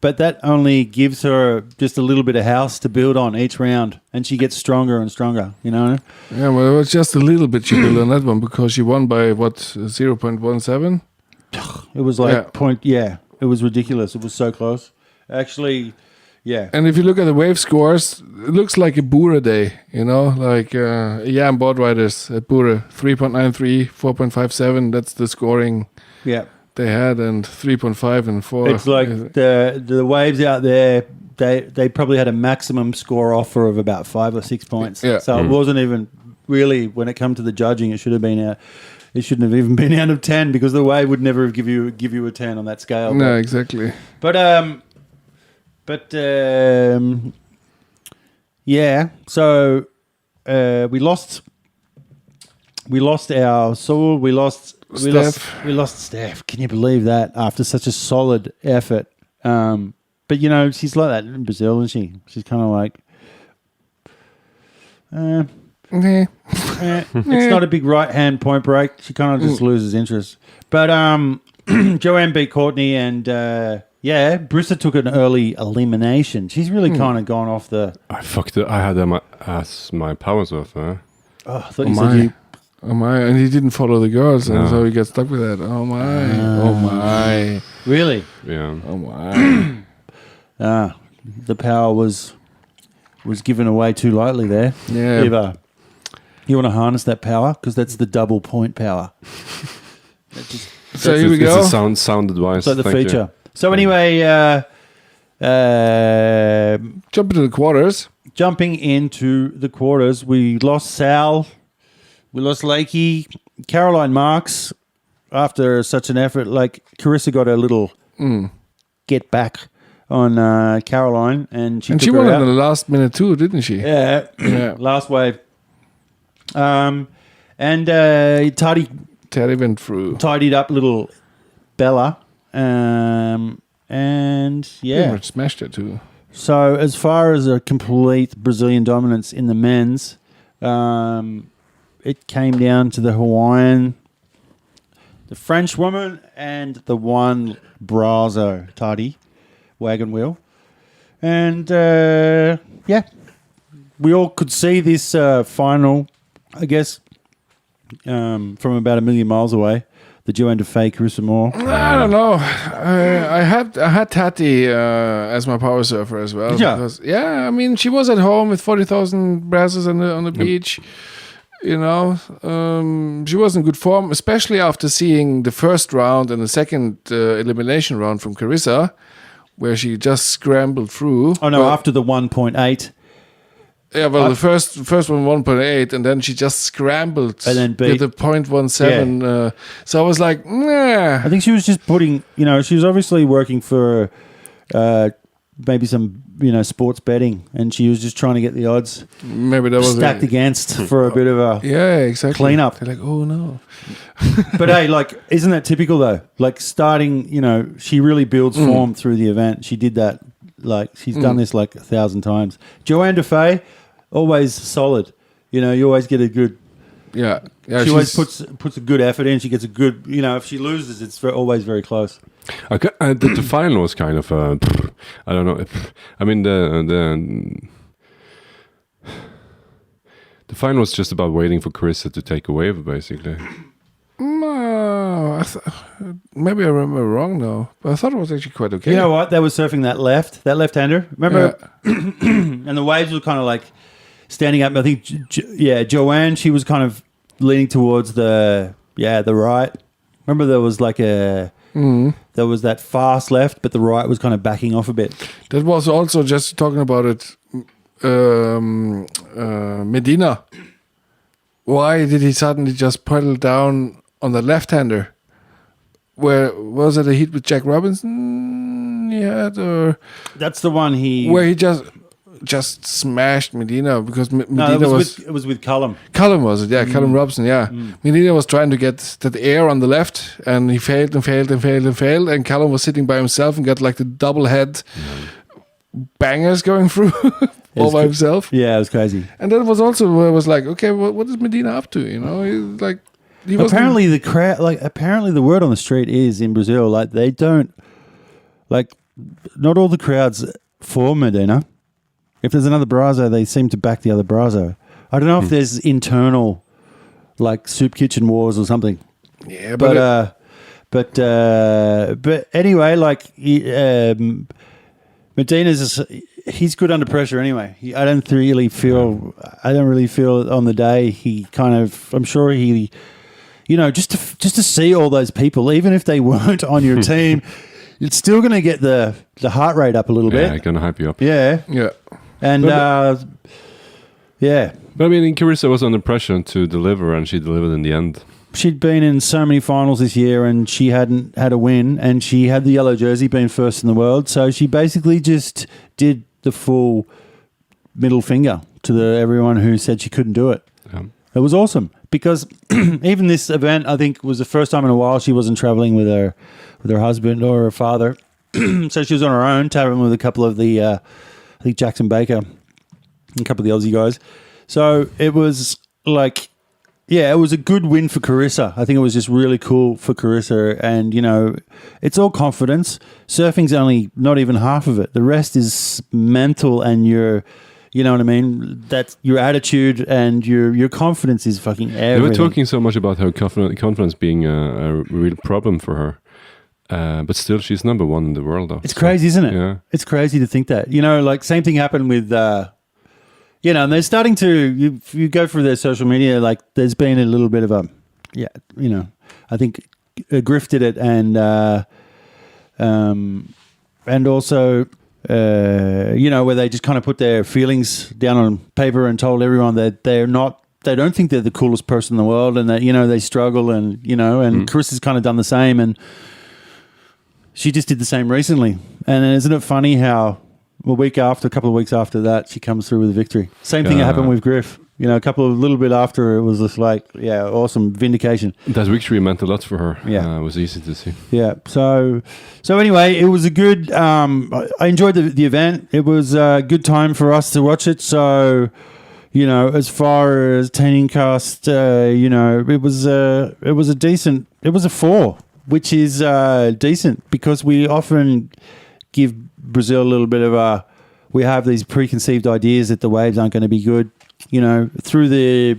but that only gives her just a little bit of house to build on each round, and she gets stronger and stronger. You know. Yeah, well, it was just a little bit she built on that one because she won by 0.17. It was like it was ridiculous. It was so close. Actually, yeah. And if you look at the wave scores, it looks like a Bura day, you know, like Jæren board riders at Bura, 3.93, 4.57. That's the scoring they had, and 3.5 and 4. It's like the waves out there. They probably had a maximum score offer of about 5 or 6 points. Yeah. So it wasn't even really, when it come to the judging, it should have been it shouldn't have even been out of 10 because the wave would never give you a 10 on that scale. No, exactly. But yeah. So we lost our soul. We lost Steph. Can you believe that? After such a solid effort. But you know, she's like that in Brazil, isn't she? She's kind of like, it's not a big right hand point break. She kind of just loses interest. But Joanne beat Courtney, and Brissa took an early elimination. She's really kind of gone off the. I fucked it. I had them as my power surfer. Oh, I thought you said you. Oh my! And he didn't follow the girls, and so he got stuck with that. Oh my! Oh my! Really? Yeah. Oh my! The power was given away too lightly there. Yeah. Eva, you want to harness that power because that's the double point power. So here we go. It's a sound advice. So the Thank feature. you. So anyway, Jump into the quarters. jumping into the quarters, we lost Sal, we lost Lakey, Caroline Marks. After such an effort, like Carissa got a little get back on Caroline, and she won in the last minute too, didn't she? Yeah. Last wave. And Teddy went through. tidied up little Bella. And Pretty much smashed it too. So as far as a complete Brazilian dominance in the men's, it came down to the Hawaiian, the French woman, and the one Brazo Tadi wagon wheel. And we all could see this final, I guess, from about a million miles away. The Joanne Defay, Carissa Moore. I don't know. I had Tati as my power surfer as well. Yeah. Because, I mean, she was at home with 40,000 brasses on the beach. You know, she was in good form, especially after seeing the first round and the second elimination round from Carissa, where she just scrambled through. Oh no! After the 1.8. Yeah, well, the first one 1.8, and then she just scrambled and then beat with the 0.17. Yeah. So I was like, nah. I think she was just putting, she was obviously working for maybe some, sports betting, and she was just trying to get the odds Maybe that was stacked against for a bit of a exactly cleanup. They're like, oh no. But hey, isn't that typical though? Like starting, she really builds form through the event. She did that. She's done this 1,000 times. Joanne Defay, always solid. You always get a good. Yeah. She always puts a good effort in. She gets a good. If she loses, it's always very close. Okay, the final was kind of. I don't know. I mean the final was just about waiting for Carissa to take a wave, basically. No, maybe I remember wrong though. But I thought it was actually quite okay. You know what? They were surfing that left-hander. Remember? And the waves were kind of standing up. I think, Joanne, she was kind of leaning towards the right. Remember there was there was that fast left, but the right was kind of backing off a bit. That was also, just talking about it, Medina. Why did he suddenly just pedal down on the left-hander? Where was it, a heat with Jack Robinson he had, or that's the one where he just smashed Medina because Medina it was with Cullum. Cullum was it? Yeah, Cullum Robson. Yeah, Medina was trying to get that air on the left, and he failed, and Cullum was sitting by himself and got the double head bangers going through all by himself. Yeah, it was crazy. And that was also where I was like, okay, what is Medina up to? He's Apparently the crowd, apparently the word on the street is in Brazil, they don't, not all the crowds for Medina. If there's another Brazo, they seem to back the other Brazo. I don't know if there's internal, soup kitchen wars or something. Yeah, but anyway, Medina's he's good under pressure anyway. I don't really feel on the day he kind of. I'm sure he, just to see all those people, even if they weren't on your team, it's still going to get the heart rate up a little bit. Yeah, going to hype you up. Yeah, yeah, and yeah. But I mean, Carissa was under pressure to deliver, and she delivered in the end. She'd been in so many finals this year and she hadn't had a win, and she had the yellow jersey, being first in the world. So she basically just did the full middle finger to everyone who said she couldn't do it. Yeah. It was awesome because even this event, I think, was the first time in a while she wasn't traveling with her husband or her father. So she was on her own, traveling with a couple of the, I think Jackson Baker and a couple of the Aussie guys. So it was it was a good win for Carissa. I think it was just really cool for Carissa. And, it's all confidence. Surfing's only not even half of it. The rest is mental and you know what I mean? That's your attitude and your confidence is fucking everything. They were talking so much about her confidence being a real problem for her. But still, she's number one in the world, though. It's crazy, isn't it? Yeah. It's crazy to think that. Same thing happened with... and they're starting to, if you go through their social media, there's been a little bit of I think Griff did it and also, where they just kind of put their feelings down on paper and told everyone that they don't think they're the coolest person in the world and that, they struggle and Chris has kind of done the same and she just did the same recently. And isn't it funny how... a couple of weeks after that, she comes through with a victory. Same thing happened with Griff. A little bit after, it was just awesome vindication. That victory meant a lot for her. Yeah. It was easy to see. Yeah. So anyway, it was a good, I enjoyed the event. It was a good time for us to watch it. So, as far as Tanning Cast, it was a decent 4, which is decent because we often give Brazil a little bit of we have these preconceived ideas that the waves aren't going to be good. Through the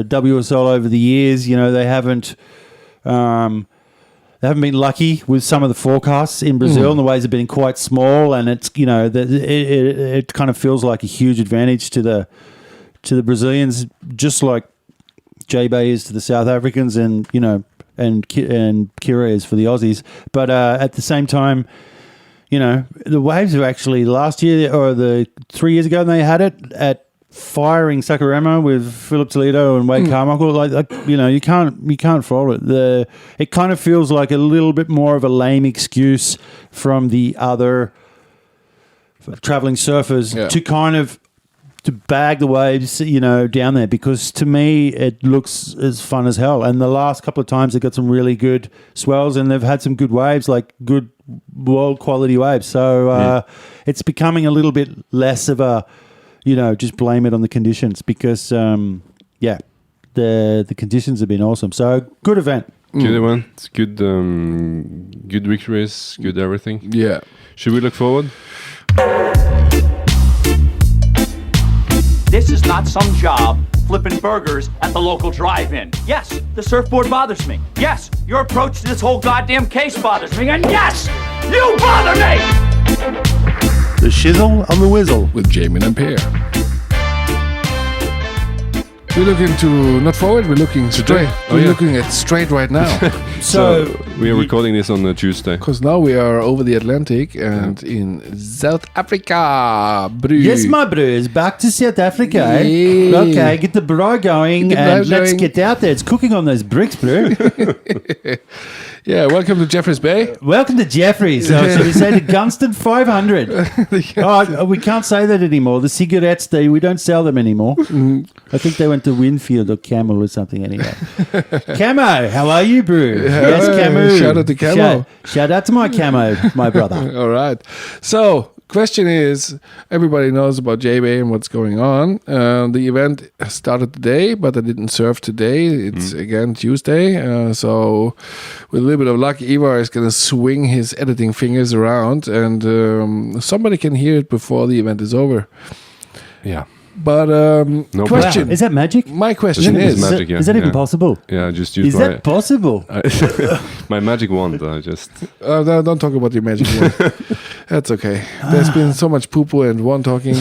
WSL over the years, they haven't been lucky with some of the forecasts in Brazil, and the waves have been quite small, and it's it kind of feels like a huge advantage to the Brazilians, just like J-Bay is to the South Africans, and and Kira is for the Aussies. But at the same time, the waves are actually last year or the 3 years ago, they had it at firing Saquarema with Philip Toledo and Wade Carmichael. You can't fault it. It kind of feels like a little bit more of a lame excuse from the other traveling surfers to bag the waves, down there, because to me it looks as fun as hell. And the last couple of times they got some really good swells and they've had some good waves, good world quality waves. So it's becoming a little bit less of a, just blame it on the conditions because, the conditions have been awesome. So good event. Good event, good victories, good everything. Yeah. Should we look forward? This is not some job flipping burgers at the local drive-in. Yes, the surfboard bothers me. Yes, your approach to this whole goddamn case bothers me. And yes, you bother me! The Shizzle on the Wizzel. With Jaymin and Peer. We're looking to not forward, we're looking straight. We're looking at straight right now. So we are recording this on a Tuesday. Because now we are over the Atlantic and in South Africa. Bro. Yes, my bros, back to South Africa. Eh? Yeah. Okay, get the bro going and let's get out there. It's cooking on those bricks, bro. Yeah, welcome to Jeffreys Bay. Welcome to Jeffreys. Should we say the Gunston 500? We can't say that anymore. The cigarettes, we don't sell them anymore. I think they went to Winfield or Camel or something anyway. Camo, how are you, bro? Yes, Camo. Shout out to Camo. Shout out to my Camo, my brother. All right. So, question is, everybody knows about Jaymin and what's going on. The event started today, but I didn't serve today. It's again Tuesday. So with a little bit of luck, Ivar is going to swing his editing fingers around and somebody can hear it before the event is over. Yeah. But question. Wow. Is that magic? My question It's is... magic, yeah. Is that even Yeah. possible? Yeah, just use Is that possible? my magic wand. I just No, don't talk about your magic wand. That's okay. There's been so much poo-poo and one talking.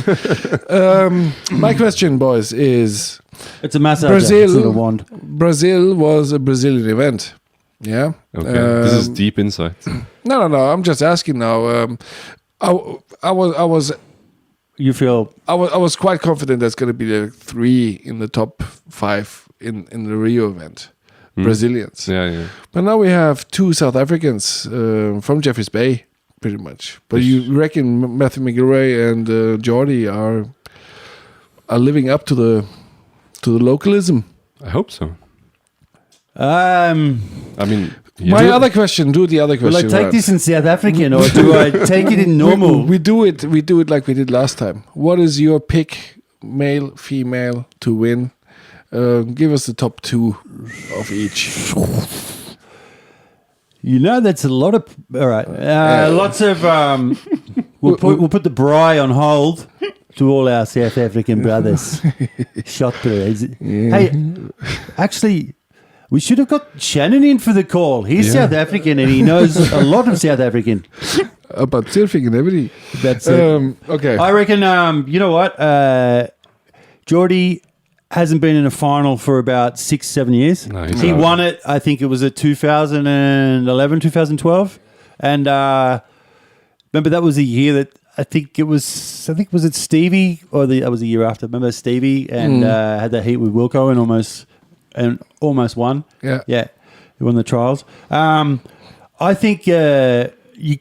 My question, boys, is... It's a massage. It's not a wand. Brazil was a Brazilian event. Yeah? okay. This is deep insight. No. I'm just asking now. I was You feel I was quite confident there's going to be the 3 in the top 5 in the Rio event. Brazilians. Yeah. But now we have 2 South Africans from Jeffreys Bay, pretty much. But you reckon Matthew McGilroy and Jordy are living up to the localism? I hope so. I mean, My other question. Do the other will I question. take right. this in South African or do I take it in normal? We do it like we did last time. What is your pick, male, female, to win? Give us the top 2 of each. You know, that's a lot of. All right, lots of. We'll put the braai on hold to all our South African brothers. Shot through. Hey, actually, we should have got Shannon in for the call. He's South African and he knows a lot of South African. About surfing and everything. That's it. Okay. I reckon. You know what? Jordy hasn't been in a final for about 6-7 years. No, he's he out. won it, I think it was at 2011, 2012. And remember that was a year that I think was it Stevie or that was the year after. Remember Stevie and had that heat with Wilco and almost won. Yeah. Yeah. He won the trials. I think you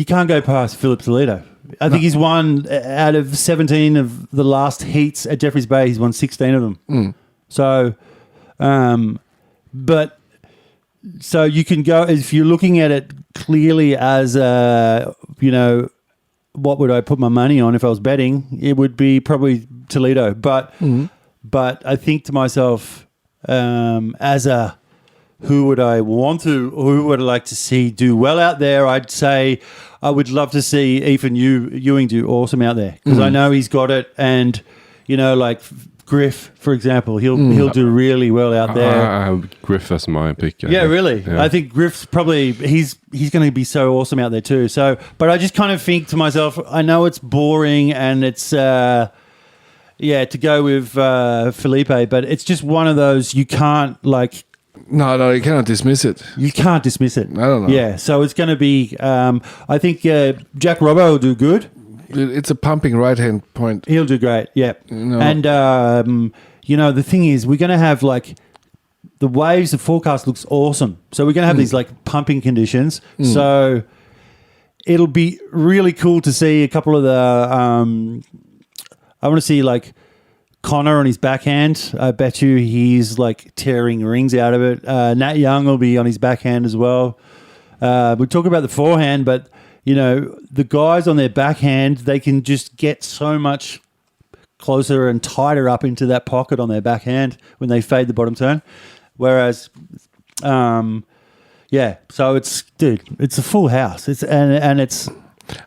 can't go past Philip Toledo. I think he's won out of 17 of the last heats at Jeffreys Bay. He's won 16 of them. So, so you can go if you're looking at it clearly as what would I put my money on if I was betting? It would be probably Toledo. But I think to myself, who would I like to see do well out there? I'd say I would love to see Ethan Ewing do awesome out there because I know he's got it, and like Griff, for example, he'll do really well out there. Griff as my pick. Yeah, really. Yeah. I think Griff's probably he's going to be so awesome out there too. So, but I just kind of think to myself, I know it's boring and it's to go with Felipe, but it's just one of those you can't No, you cannot dismiss it. You can't dismiss it. I don't know. Yeah, so it's going to be. I think Jack Robbo will do good. It's a pumping right-hand point. He'll do great. Yeah, No. and the thing is, we're going to have the waves. The forecast looks awesome. So we're going to have these pumping conditions. So it'll be really cool to see a couple of the. I want to see Connor on his backhand. I bet you he's tearing rings out of it. Nat Young will be on his backhand as well. We talk about the forehand, but the guys on their backhand, they can just get so much closer and tighter up into that pocket on their backhand when they fade the bottom turn. Whereas, so it's a full house. It's.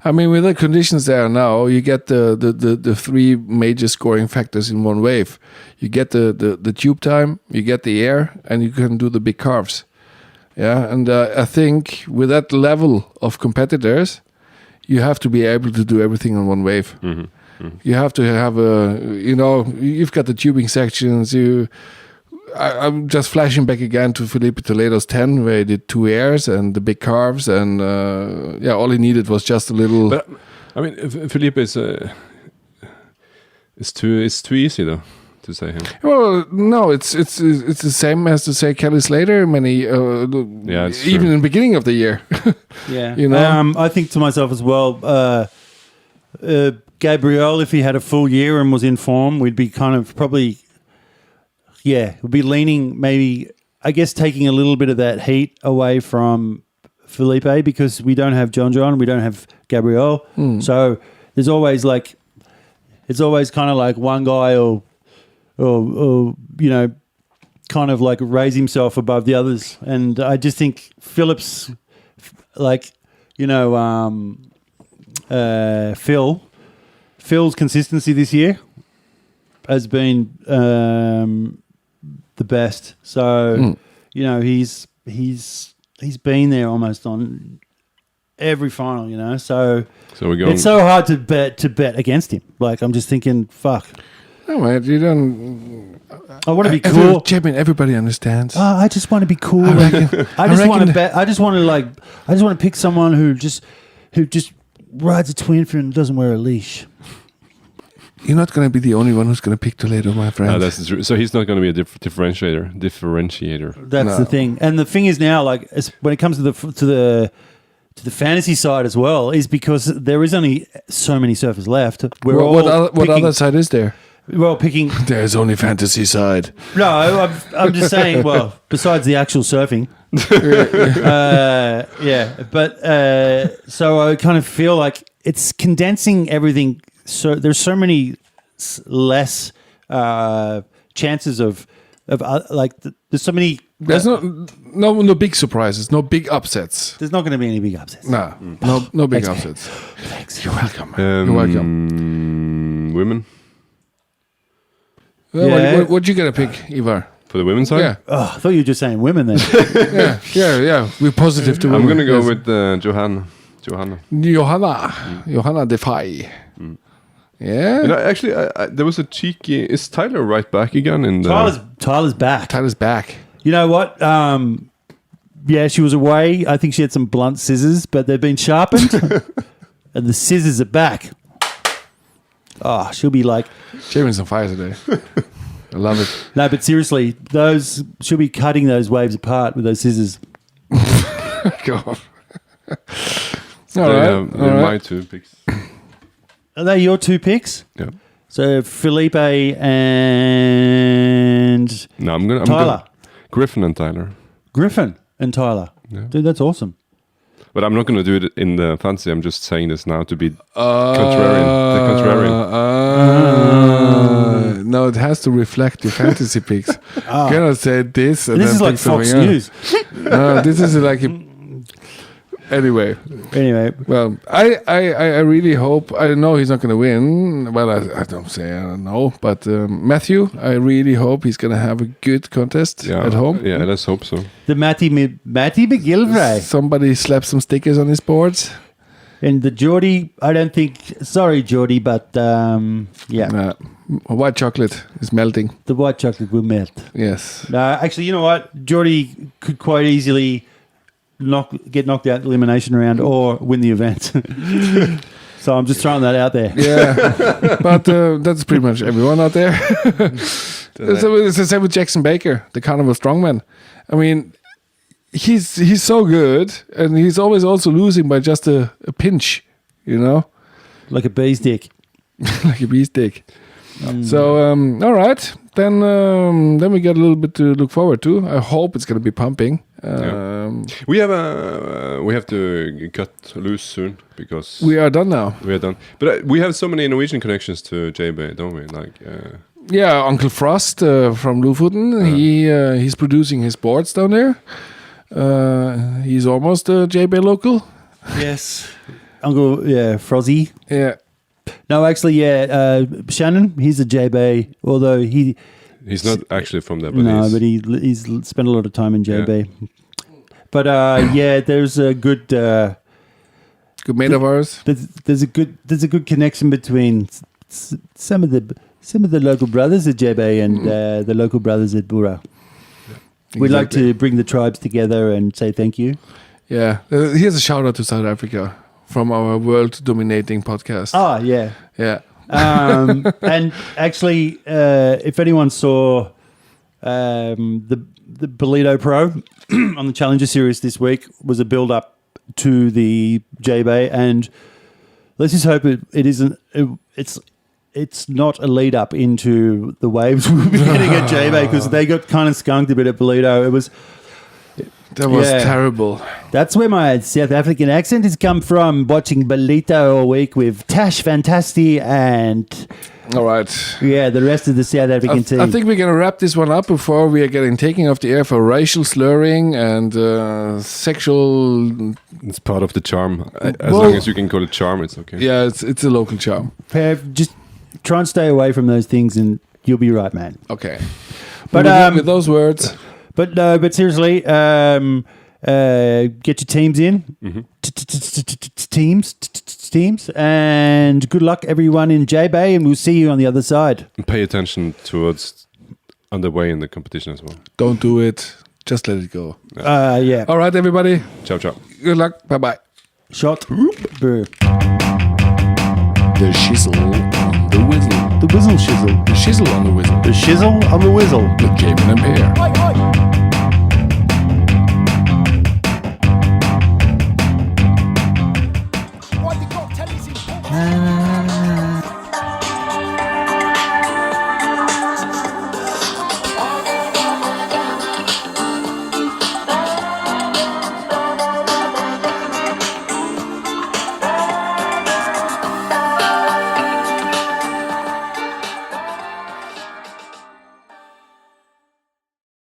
I mean, with the conditions there now, you get the 3 major scoring factors in one wave. You get the tube time, you get the air, and you can do the big carves. Yeah, and I think with that level of competitors, you have to be able to do everything on one wave. You have to have you've got the tubing sections. I'm just flashing back again to Felipe Toledo's 10, where he did 2 airs and the big carves, and all he needed was just a little. But I mean, Felipe is it's too easy though to say him. Well, no, it's the same as to say Kelly Slater. It's even true. in the beginning of the year. Yeah, I think to myself as well. Gabriel, if he had a full year and was in form, we'd be kind of probably. Yeah, we'll be leaning maybe, I guess, taking a little bit of that heat away from Felipe because we don't have John, we don't have Gabriel. So there's always like, it's always kind of like one guy or you know, kind of like raise himself above the others. And I just think Phillips, like, you know, Phil's consistency this year has been the best. So, you know, he's been there almost on every final, you know. So we're going. It's so hard to bet against him. Like, I'm just thinking, fuck. No, man, you don't. I want to be cool. Jaymin, everybody understands. I just want to be cool. I just want to bet. I just want to pick someone who just rides a twin fin and doesn't wear a leash. You're not going to be the only one who's going to pick Toledo, my friend. No, that's true. So he's not going to be a differentiator. That's the thing. And the thing is now, like, when it comes to the fantasy side as well, is because there is only so many surfers left. What other side is there? We're all picking. There's only fantasy side. No, I'm just saying. Well, besides the actual surfing, But so I kind of feel like it's condensing everything. So there's so many less chances of like there's so many. There's no big surprises, no big upsets. There's not going to be any big upsets. No big Thanks, upsets. Thanks. You're welcome. You're welcome. Women What you gonna pick, Ivar? for the women's side. Yeah, Oh, I thought you were just saying women then. yeah. We're positive to. I'm women. gonna go Yes. with Johanna. Johanna Defy. Yeah, You know, actually, there was a cheeky. Is Tyler right back again in the? Tyler's back. Tyler's back. You know what? Yeah, she was away. I think she had some blunt scissors, but they've been sharpened, and the scissors are back. Oh, she'll be like, Jaymin's on fire today. I love it. no, but seriously, she'll be cutting those waves apart with those scissors. God. So All right. my two picks. Are they your two picks? Yeah. So Felipe and No, I'm gonna Tyler. Griffin and Tyler. Griffin and Tyler. Yeah. Dude, that's awesome. But I'm not going to do it in the fantasy. I'm just saying this now to be contrarian. The contrarian. No, it has to reflect your fantasy picks. You cannot say this and This then is like pick something Fox else. News. No, this is like anyway. Anyway, Well, I really hope. I know he's not going to win. Well, I don't know, but Matthew, I really hope he's going to have a good contest at home. Yeah, let's hope so. the Matty McGillivray Somebody slap some stickers on his boards. and the Geordie. I don't think. Sorry, Geordie, but yeah, Nah, white chocolate is melting. the white chocolate will melt. Yes. No, actually, you know what? Geordie could quite easily get knocked out in the elimination round or win the event. So I'm just throwing that out there. Yeah, but that's pretty much everyone out there. It's the same with Jackson Baker, the Carnival Strongman. I mean, he's so good, and he's always also losing by just a pinch, you know, Like a bee's dick. like a bee's dick. So all right, then we got a little bit to look forward to. I hope it's going to be pumping. We have to cut loose soon because We are done now. we are done. But we have so many Norwegian connections to JB, don't we? Like, Yeah, Uncle Frost from Lofoten. He's producing his boards down there. He's almost a JB local. Yes. Uncle, Frozzy. Yeah. No, actually, Shannon, he's a JB, although he's not actually from there, but he's spent a lot of time in JB. But there's a good Good mate of ours. there's a good connection between some of the local brothers at JB and the local brothers at Bura. We'd like to bring the tribes together and say thank you. Yeah. Here's a shout out to South Africa from our world dominating podcast. Oh, yeah. Yeah. And actually, if anyone saw the Bolito Pro on the Challenger Series this week, was a build up to the JB, and let's just hope it isn't. It's not a lead up into the waves we'll be getting at JB, because they got kind of skunked a bit at Bolito. That was Yeah. terrible. That's where my South African accent has come from, watching Belito all week with Tash Fantasti and, All right. yeah, the rest of the South African team. I think we're going to wrap this one up before we are getting taken off the air for racial slurring and sexual. It's part of the charm. As Well- long as you can call it charm, it's okay. Yeah, it's a local charm. Pev, just try and stay away from those things and you'll be right, man. Okay. But, with those words, But no, but seriously, get your teams in. Teams. And good luck, everyone in J-Bay, and we'll see you on the other side. And pay attention towards underway in the competition as well. don't do it. Just let it go. Yeah. All right, everybody. Ciao, ciao. Good luck. Bye-bye. Shot. Boo. The Shizzle on the Wizzel. The Wizzel Shizzle. The Shizzle on the Wizzel. The Shizzle on the Wizzel. With Jaymin and Pear. Na,